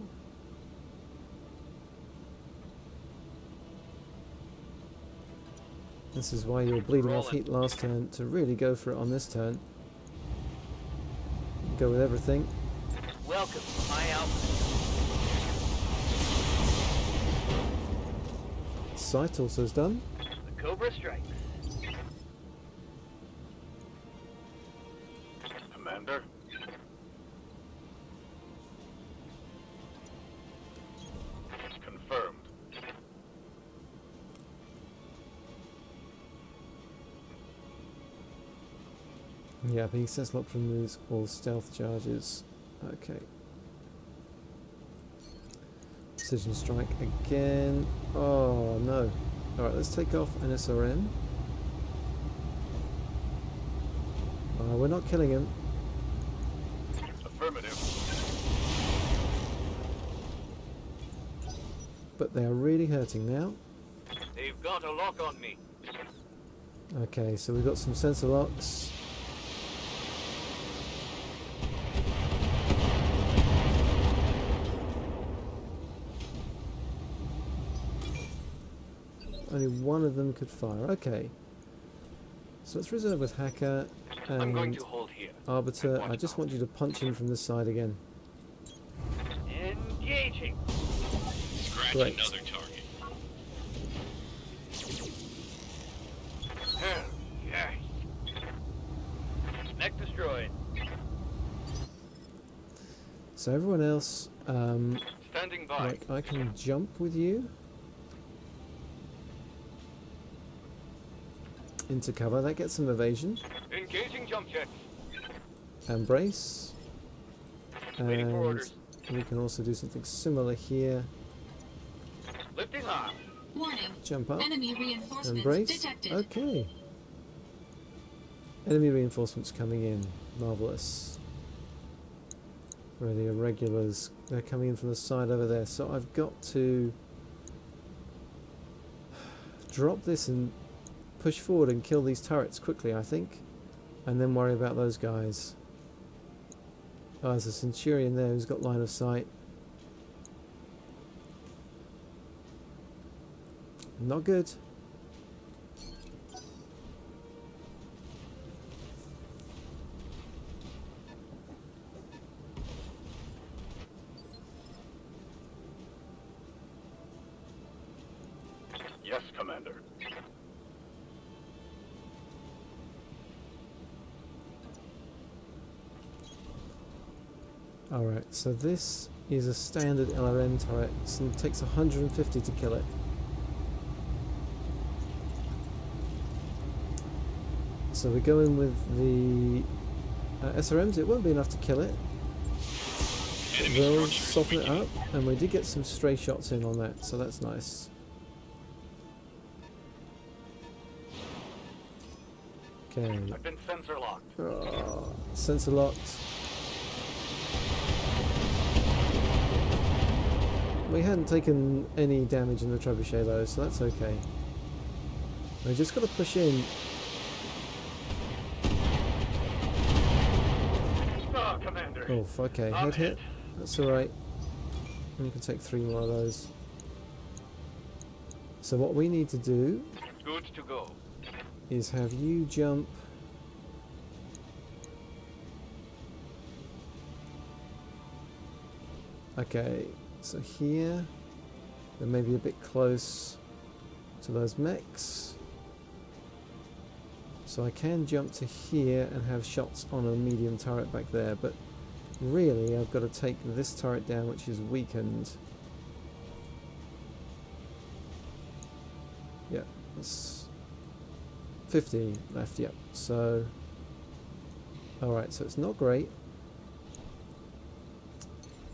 you were bleeding off Rolling. heat last turn, to really go for it on this turn. Go with everything. Welcome to my outfit. Sight also's done. The Cobra strikes. Commander. Confirmed. Yeah, the access lock removes all stealth charges. Okay. Precision strike again. Oh no. Alright, let's take off an SRM. We're not killing him. Affirmative. But they are really hurting now. They've got a lock on me. Okay, so we've got some sensor locks. Only one of them could fire. Okay. So let's reserve with Hacker I'm going and to hold here. Arbiter. I just want you to punch in from this side again. Engaging. Scratch Great. another target. Hell, yes. Neck destroyed. So everyone else, Standing by. like I can jump with you into cover. That gets some evasion. Engaging jump jets. And brace. Waiting for And orders. we can also do something similar here. Lifting off. Warning. Jump up Enemy and reinforcements brace. detected. Okay. Enemy reinforcements coming in. Marvellous. Where are the irregulars? They're coming in from the side over there. So I've got to drop this and push forward and kill these turrets quickly, I think. And then worry about those guys. Oh, there's a Centurion there who's got line of sight. Not good. Yes, Commander. Alright, so this is a standard LRM turret. It takes 150 to kill it. So we go in with the SRMs. It won't be enough to kill it. But Enemy we'll structures soften it weakening. up, and we did get some stray shots in on that, so that's nice. Okay, I've been sensor locked. sensor locked. We hadn't taken any damage in the trebuchet though, so that's okay. We just got to push in. Ah, Commander. Oh, okay, I'm head hit. That's alright. We can take 3 more of those. So what we need to do Good to go. is have you jump okay, so here then maybe a bit close to those mechs, so I can jump to here and have shots on a medium turret back there, but really I've got to take this turret down, which is weakened. Yeah, that's 50 left, yep. So, alright, so it's not great.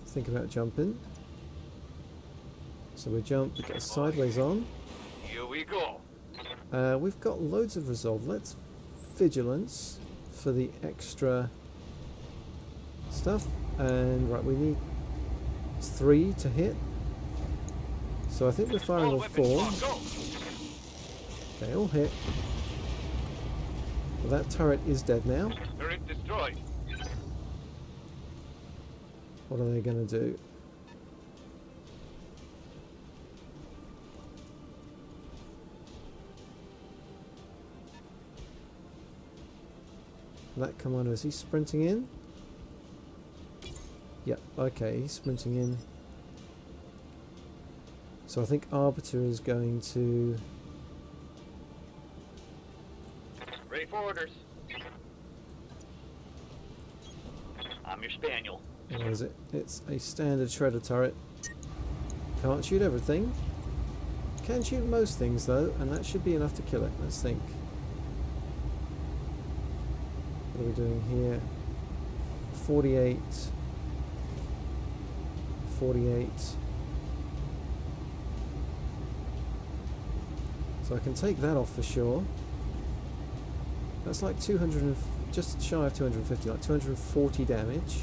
Think about jumping. So we jump, we get sideways on. Here we go. We've got loads of resolve. Let's vigilance for the extra stuff. And right, we need 3 to hit. So I think we're firing All all weapons 4. locked. Go. They all hit. Well, that turret is dead now. Turret destroyed. What are they going to do? That commander, is he sprinting in? Yep, okay, he's sprinting in. So I think Arbiter is going to... Ready for orders. I'm your spaniel. What is it? It's a standard shredder turret. Can't shoot everything. Can shoot most things though, and that should be enough to kill it. Let's think. What are we doing here? 48. 48. So I can take that off for sure. That's like 200 and just shy of 250, like 240 damage.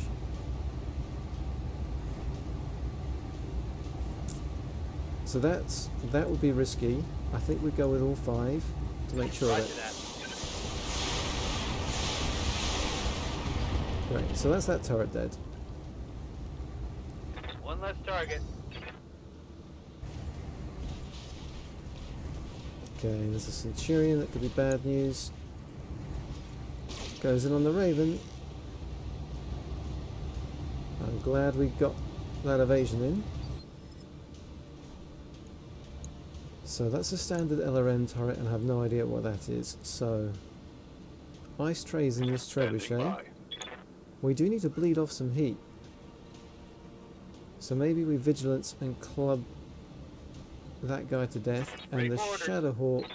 So that would be risky. I think we'd go with all 5 to make sure Roger that. that. Great. So that's that turret dead. One less target. Okay, there's a Centurion that could be bad news. Goes in on the Raven. I'm glad we got that evasion in. So that's a standard LRM turret, and I have no idea what that is. So, ice trays in this trebuchet. We do need to bleed off some heat. So maybe we vigilance and club that guy to death, and the Shadowhawk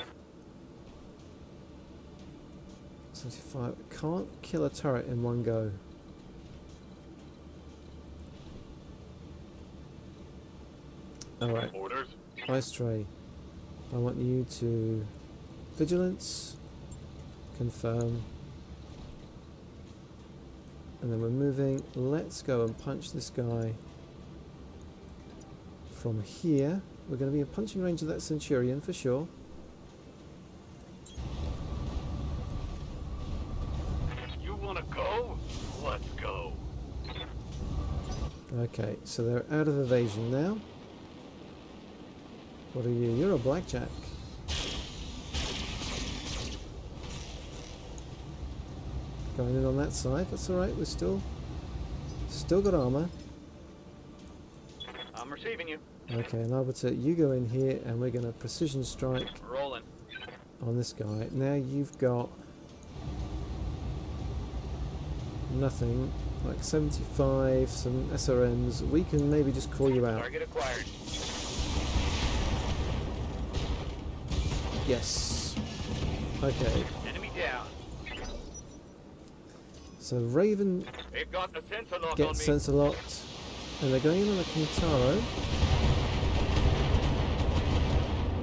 75 can't kill a turret in one go. Alright, Orders. ice tray. I want you to vigilance, confirm, and then we're moving. Let's go and punch this guy from here. We're going to be in punching range of that Centurion for sure. You wanna go? Let's go. Okay, so they're out of evasion now. What are you? You're a blackjack. Going in on that side. That's alright, we're still got armor. I'm receiving you. Okay, and Arbiter, you go in here and we're going to precision strike Rolling. on this guy. Now you've got nothing, like 75, some SRMs. We can maybe just call you out. Target acquired. Yes. Okay, Enemy down. so Raven They've got a sensor lock on gets me. sensor locked, and they're going in on a Kintaro.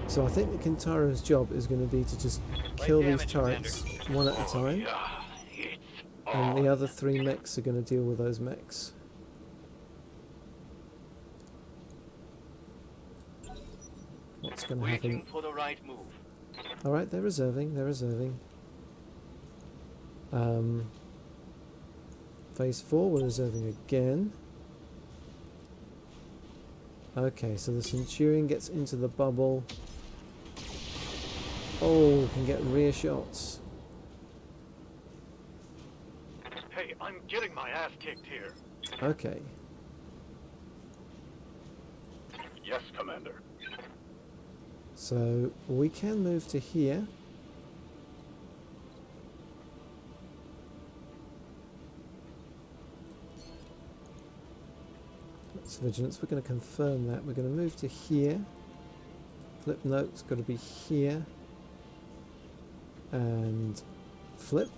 So I think the Kintaro's job is going to be to just kill these damage, turrets one at a time, Yeah, it's and the other 3 mechs are going to deal with those mechs. What's going to waiting happen? for the right move. Alright, they're reserving, they're reserving. Phase 4, we're reserving again. Okay, so the Centurion gets into the bubble. Oh, can get rear shots. Hey, I'm getting my ass kicked here. Okay, Yes, Commander. so we can move to here. That's vigilance. We're going to confirm that. We're going to move to here. Flip note's got to be here. And flip.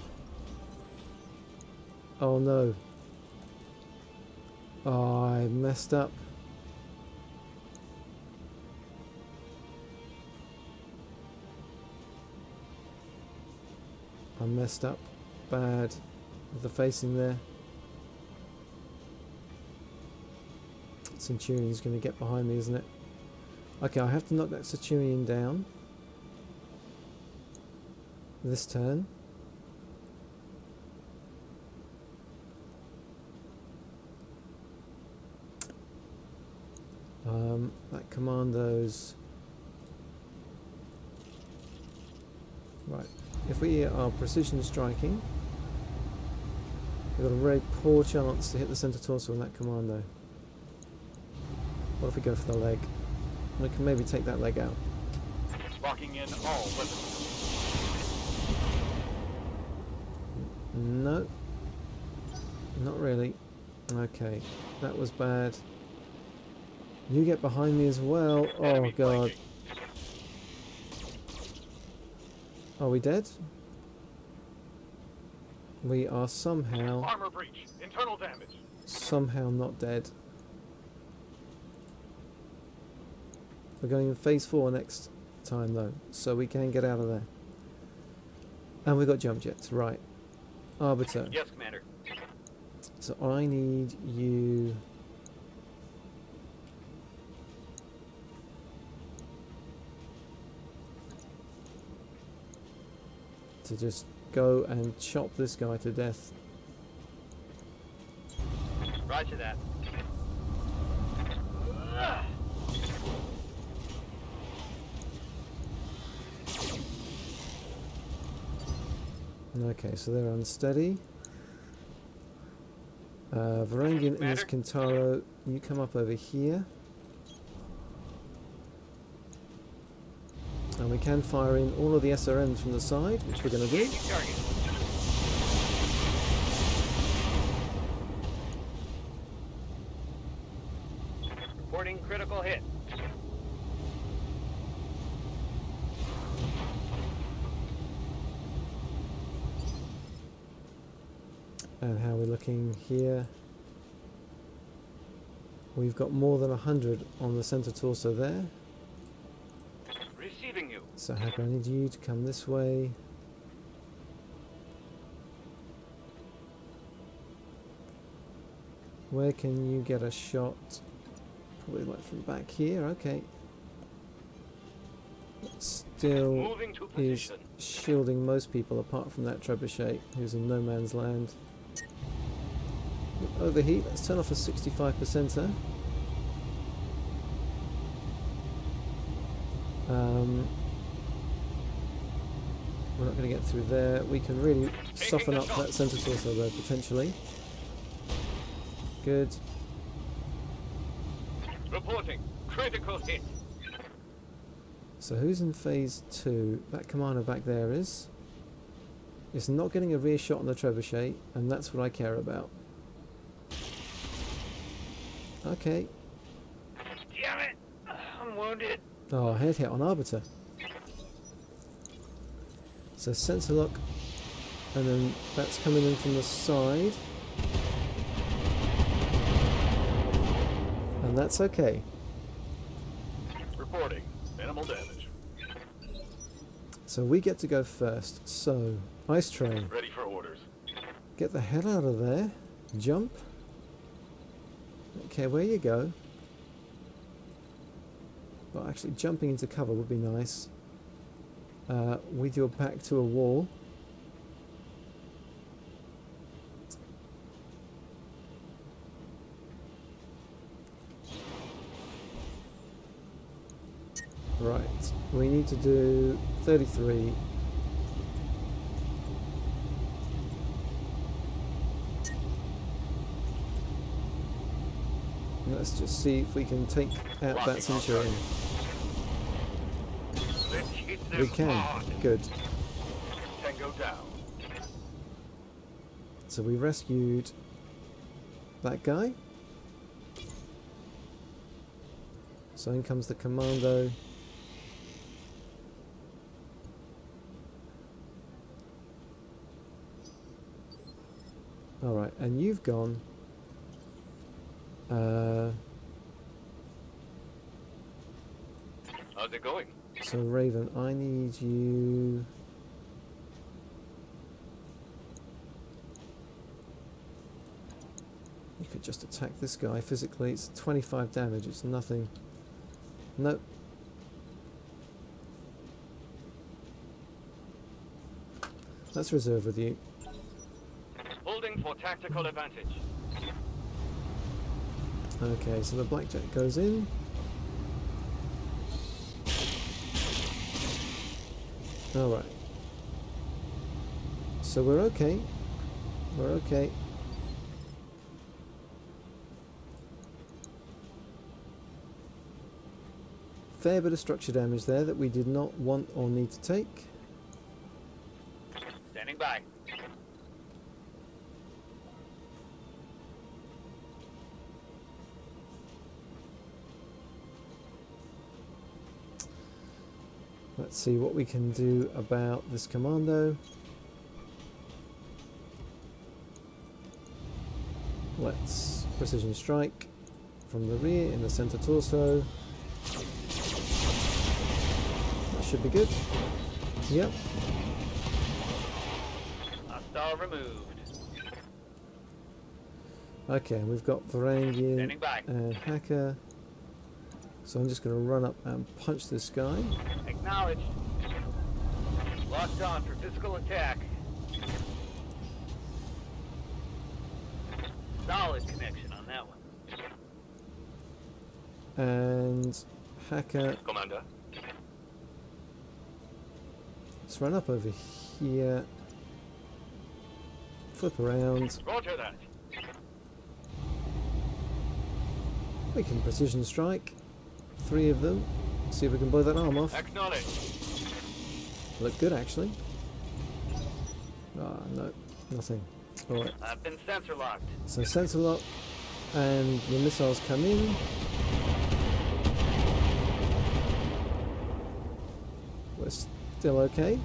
Oh no. Oh, I messed up. I messed up bad with the facing there. Centurion's going to get behind me, isn't it? Okay, I have to knock that Centurion down this turn. That commando's right. If we are precision striking, we've got a very poor chance to hit the center torso on that commando. What if we go for the leg? We can maybe take that leg out. Locking in all weapons. No. Not really. Okay, that was bad. You get behind me as well. Oh Enemy god. flanking. Are we dead? We are somehow Armor breach. Internal damage. not dead. We're going in phase 4 next time though, so we can get out of there. And we got jump jets, right. Arbiter. Yes, Commander. So I need you to just go and chop this guy to death. Roger that. Okay, so they're unsteady. Varangian in this Kintaro, you come up over here. And we can fire in all of the SRMs from the side, which we're going to do. Target. Reporting critical hit. And how we're looking here. We've got more than 100 on the center torso there. Receiving you. So Hacker, I need you to come this way. Where can you get a shot? Probably like from back here, okay. Still Moving to is position. shielding most people apart from that trebuchet who's in no man's land. Overheat, let's turn off a 65%er. We're not going to get through there. We can really soften up that center torso though, potentially. Good. Reporting critical hit. So who's in phase 2? That commander back there is. It's not getting a rear shot on the trebuchet, and that's what I care about. Okay. Damn it! I'm wounded. Oh, head hit on Arbiter. So sensor lock, and then that's coming in from the side. And that's okay. Reporting. Minimal damage. So we get to go first. So, Ice Train, Ready for orders. get the hell out of there. Jump. Okay, where you go. Well, actually, jumping into cover would be nice. With your back to a wall. Right, we need to do 33. Let's just see if we can take out that Centurion. Let's hit them We can. hard. Good. Tango down. So we rescued that guy. So in comes the commando. Alright, and you've gone. How's it going? So Raven, I need you. You could just attack this guy physically. It's 25 damage, it's nothing. Nope. Let's reserve with you. Holding for tactical advantage. Okay, so the blackjack goes in. Alright. So we're okay. We're okay. Fair bit of structure damage there that we did not want or need to take. Standing by. Let's see what we can do about this commando. Let's precision strike from the rear in the center torso. That should be good. Yep. Hostile removed. Okay, and we've got Varangian Standing by. and Hacker. So I'm just going to run up and punch this guy. Acknowledged. Locked on for physical attack. Solid connection on that one. And Hacker, Commander. let's run up over here. Flip around. Roger that. We can precision strike. 3 of them. See if we can blow that arm off. Acknowledge. Look good, actually. Ah, no, nothing. Alright, I've been sensor locked. so sensor lock, and the missiles come in. We're still okay.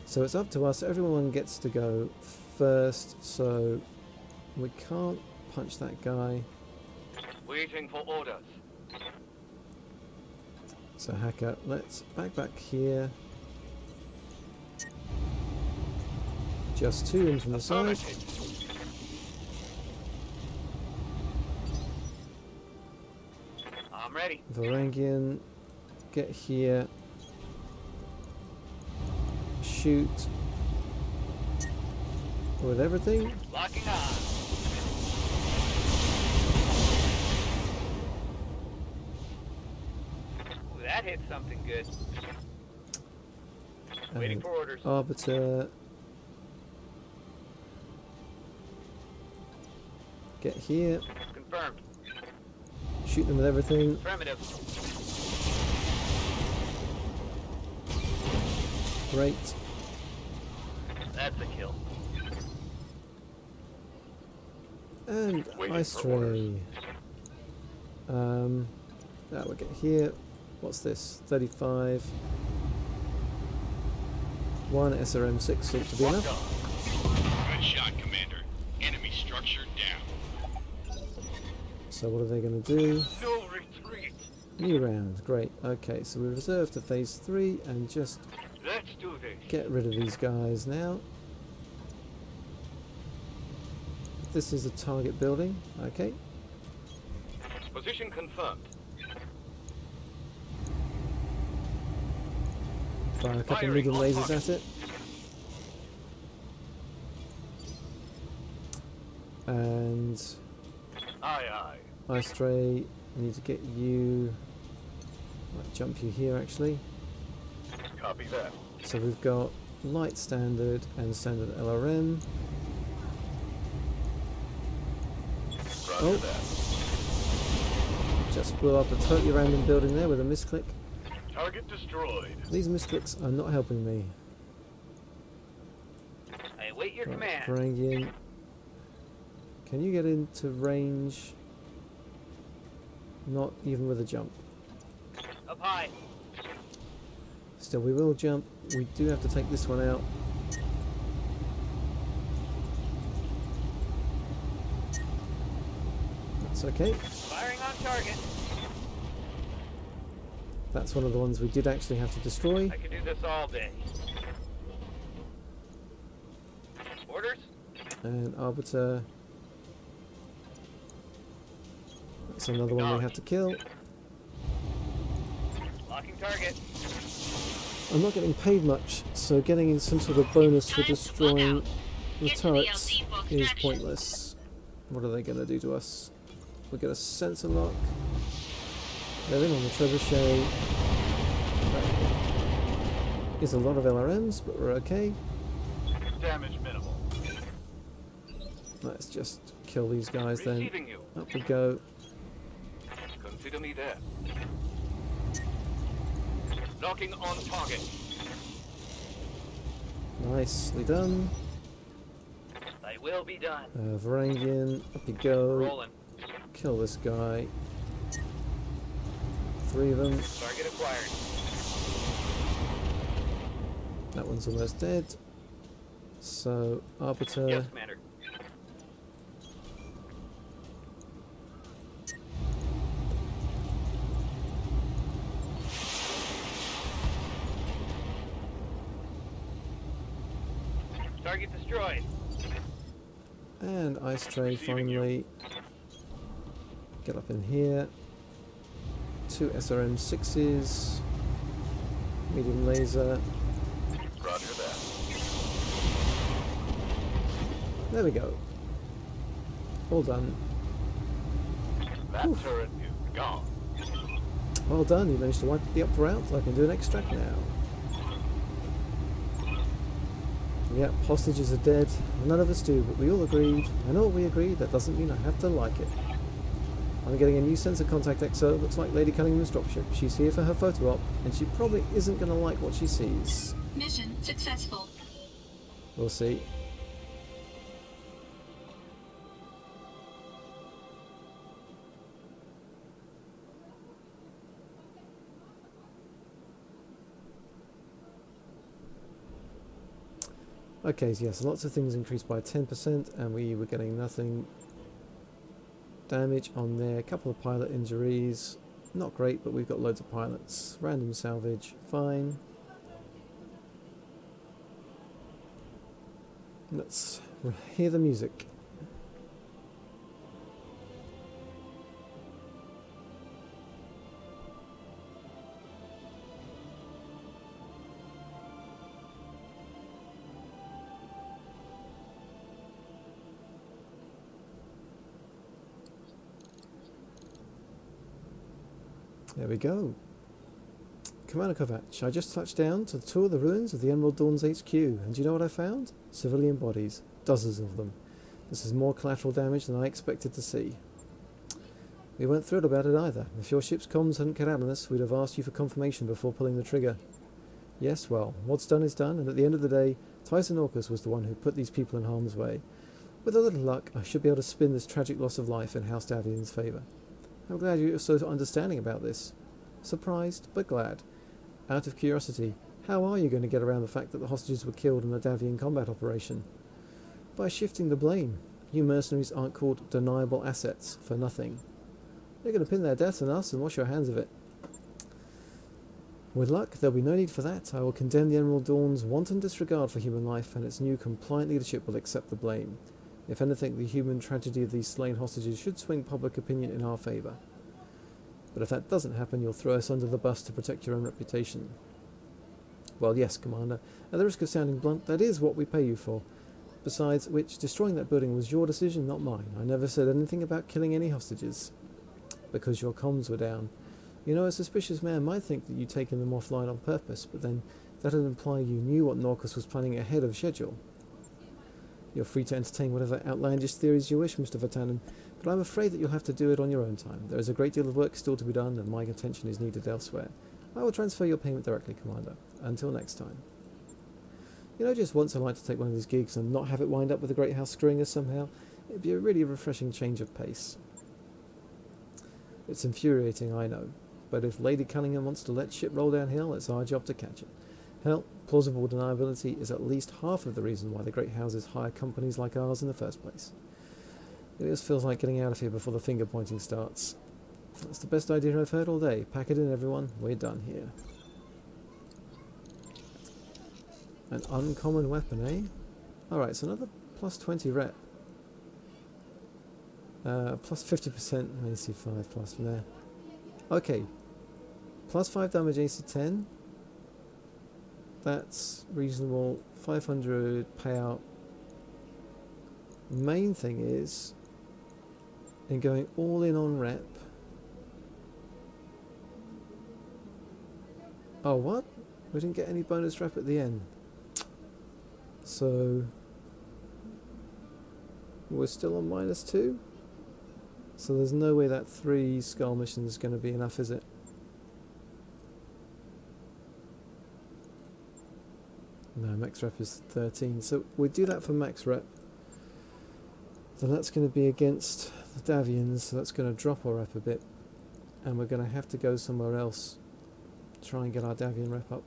So it's up to us. Everyone gets to go first, so we can't punch that guy. Waiting for orders. So Hacker, let's back here. Just 2 in from the side. Affirmative. I'm ready. Varangian, get here. Shoot. With everything. Locking on. Ooh, that hit something good. Waiting And for orders. Arbiter. Get here. Confirmed. Shoot them with everything. Affirmative. Great. That's a kill. And Waiting Ice for orders. Ray. We'll get here. What's this? 35. 1 SRM6 ought to be Locked enough. on. Good shot, Commander. Enemy structure down. So what are they going to do? No retreat. New round. Great. Okay, so we reserve to phase 3 and just Let's do this. get rid of these guys now. This is a target building. Okay. Position confirmed. Fire a couple Firing medium on lasers target. at it. And Aye, aye. Ice Stray, I need to get you. Might jump you here actually. Copy that. So we've got light standard and standard LRM. Roger Oh. that. Just blew up a totally random building there with a misclick. Target destroyed. These misclicks are not helping me. I await your Right, command. Varangian. Can you get into range? Not even with a jump. Up high. Still, we will jump. We do have to take this one out. That's okay. Firing on target. That's one of the ones we did actually have to destroy. I could do this all day. Orders? And Arbiter. That's another one we have to kill. Locking target. I'm not getting paid much, so getting in some sort of bonus for destroying the turrets is pointless. What are they going to do to us? We get a sensor lock. They're in on the trebuchet. That is a lot of LRMs, but we're okay. Damage minimal. Let's just kill these guys then. Receiving you. Up we go. Consider me there. Locking on target. Nicely done. I will be done. Varangian, up you go. Rolling. Kill this guy. 3 of them. Target acquired. That one's almost dead. So, Arbiter. Yes, Commander. Target destroyed. And Ice Tray Receiving you. finally. Get up in here. 2 SRM6s. Medium laser. Roger that. There we go. All done. That Oof. turret is gone. Well done, you managed to wipe the upper out. I can do an extract now. Yep, hostages are dead. None of us do, but we all agreed. I know what we agreed, that doesn't mean I have to like it. I'm getting a new sensor contact exo. Looks like Lady Cunningham's dropship. She's here for her photo op, and she probably isn't going to like what she sees. Mission successful. We'll see. Okay, so yes, lots of things increased by 10%, and we were getting nothing damage on there. A couple of pilot injuries, not great, but we've got loads of pilots. Random salvage, fine. Let's hear the music. There we go. Commander Kovac, I just touched down to tour the ruins of the Emerald Dawn's HQ, and do you know what I found? Civilian bodies. Dozens of them. This is more collateral damage than I expected to see. We weren't thrilled about it either. If your ship's comms hadn't cut out on us, we'd have asked you for confirmation before pulling the trigger. Yes, well, what's done is done, and at the end of the day, Tyson Orcus was the one who put these people in harm's way. With a little luck, I should be able to spin this tragic loss of life in House Davian's favour. I'm glad you're so understanding about this. Surprised, but glad. Out of curiosity, how are you going to get around the fact that the hostages were killed in a Davian combat operation? By shifting the blame. You mercenaries aren't called deniable assets for nothing. They're going to pin their deaths on us and wash your hands of it. With luck, there'll be no need for that. I will condemn the Emerald Dawn's wanton disregard for human life, and its new compliant leadership will accept the blame. If anything, the human tragedy of these slain hostages should swing public opinion in our favour. But if that doesn't happen, you'll throw us under the bus to protect your own reputation. Well, yes, Commander. At the risk of sounding blunt, that is what we pay you for. Besides which, destroying that building was your decision, not mine. I never said anything about killing any hostages. Because your comms were down. You know, a suspicious man might think that you'd taken them offline on purpose, but then that would imply you knew what Norcus was planning ahead of schedule. You're free to entertain whatever outlandish theories you wish, Mr. Vatanen, but I'm afraid that you'll have to do it on your own time. There is a great deal of work still to be done, and my attention is needed elsewhere. I will transfer your payment directly, Commander. Until next time. You know, just once I'd like to take one of these gigs and not have it wind up with the Great House screwing us somehow. It'd be a really refreshing change of pace. It's infuriating, I know, but if Lady Cunningham wants to let shit roll downhill, it's our job to catch it. Hell, plausible deniability is at least half of the reason why the Great Houses hire companies like ours in the first place. It just feels like getting out of here before the finger pointing starts. That's the best idea I've heard all day. Pack it in, everyone. We're done here. An uncommon weapon, eh? Alright, so another plus 20 rep. Plus 50% AC5 plus from there. Okay. Plus 5 damage AC10. That's reasonable. 500 payout. Main thing is, in going all in on rep. Oh, what? We didn't get any bonus rep at the end. So we're still on -2. So there's no way that 3 skull mission is going to be enough, is it? No, max rep is 13. So we do that for max rep. Then that's going to be against the Davians, so that's going to drop our rep a bit. and we're going to have to go somewhere else. Try and get our Davian rep up.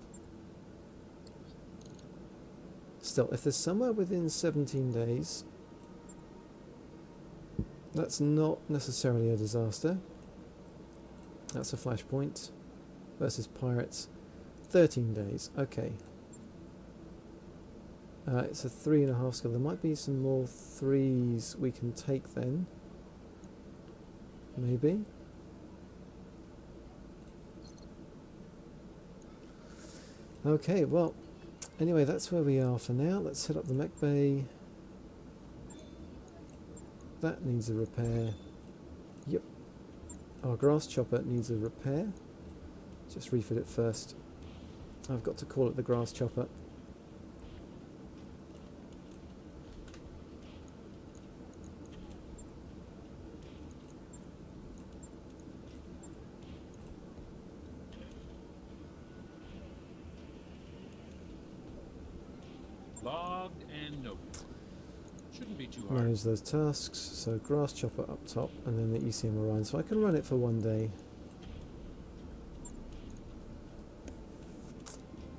Still, if there's somewhere within 17 days, that's not necessarily a disaster. That's a flashpoint versus pirates. 13 days, okay. It's a 3.5 skill. There might be some more 3s we can take then. Maybe. Okay, well, anyway, that's where we are for now. Let's hit up the mech bay. That needs a repair. Yep. Our grass chopper needs a repair. Just refit it first. I've got to call it the grass chopper. Logged and noted. Shouldn't be too hard. Manage those tasks. So grass chopper up top, and then the ECM Orion. So I can run it for 1 day.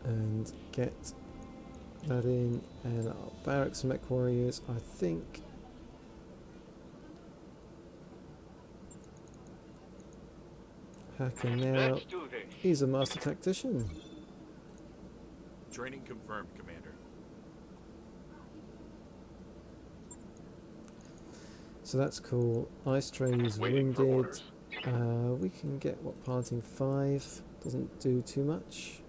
And get that in, and our barracks mech warriors, I think. Hacker now. Let's do this. He's a master tactician. Training confirmed, Commander. So that's cool. Ice Trey's Waiting for wounded. orders. We can get what, piloting 5. Doesn't do too much.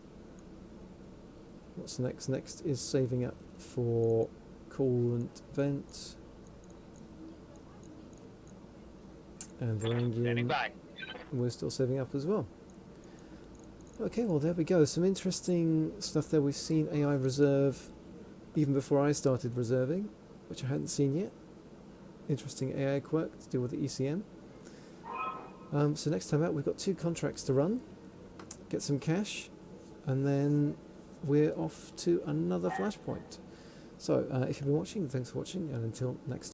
What's next? Next is saving up for coolant vent. And Standing Varangian, by. we're still saving up as well. Okay, well there we go. Some interesting stuff there. We've seen AI reserve even before I started reserving, which I hadn't seen yet. Interesting AI quirk to deal with the ECM. So next time out we've got 2 contracts to run, get some cash, and then we're off to another flashpoint. So if you've been watching, thanks for watching, and until next time.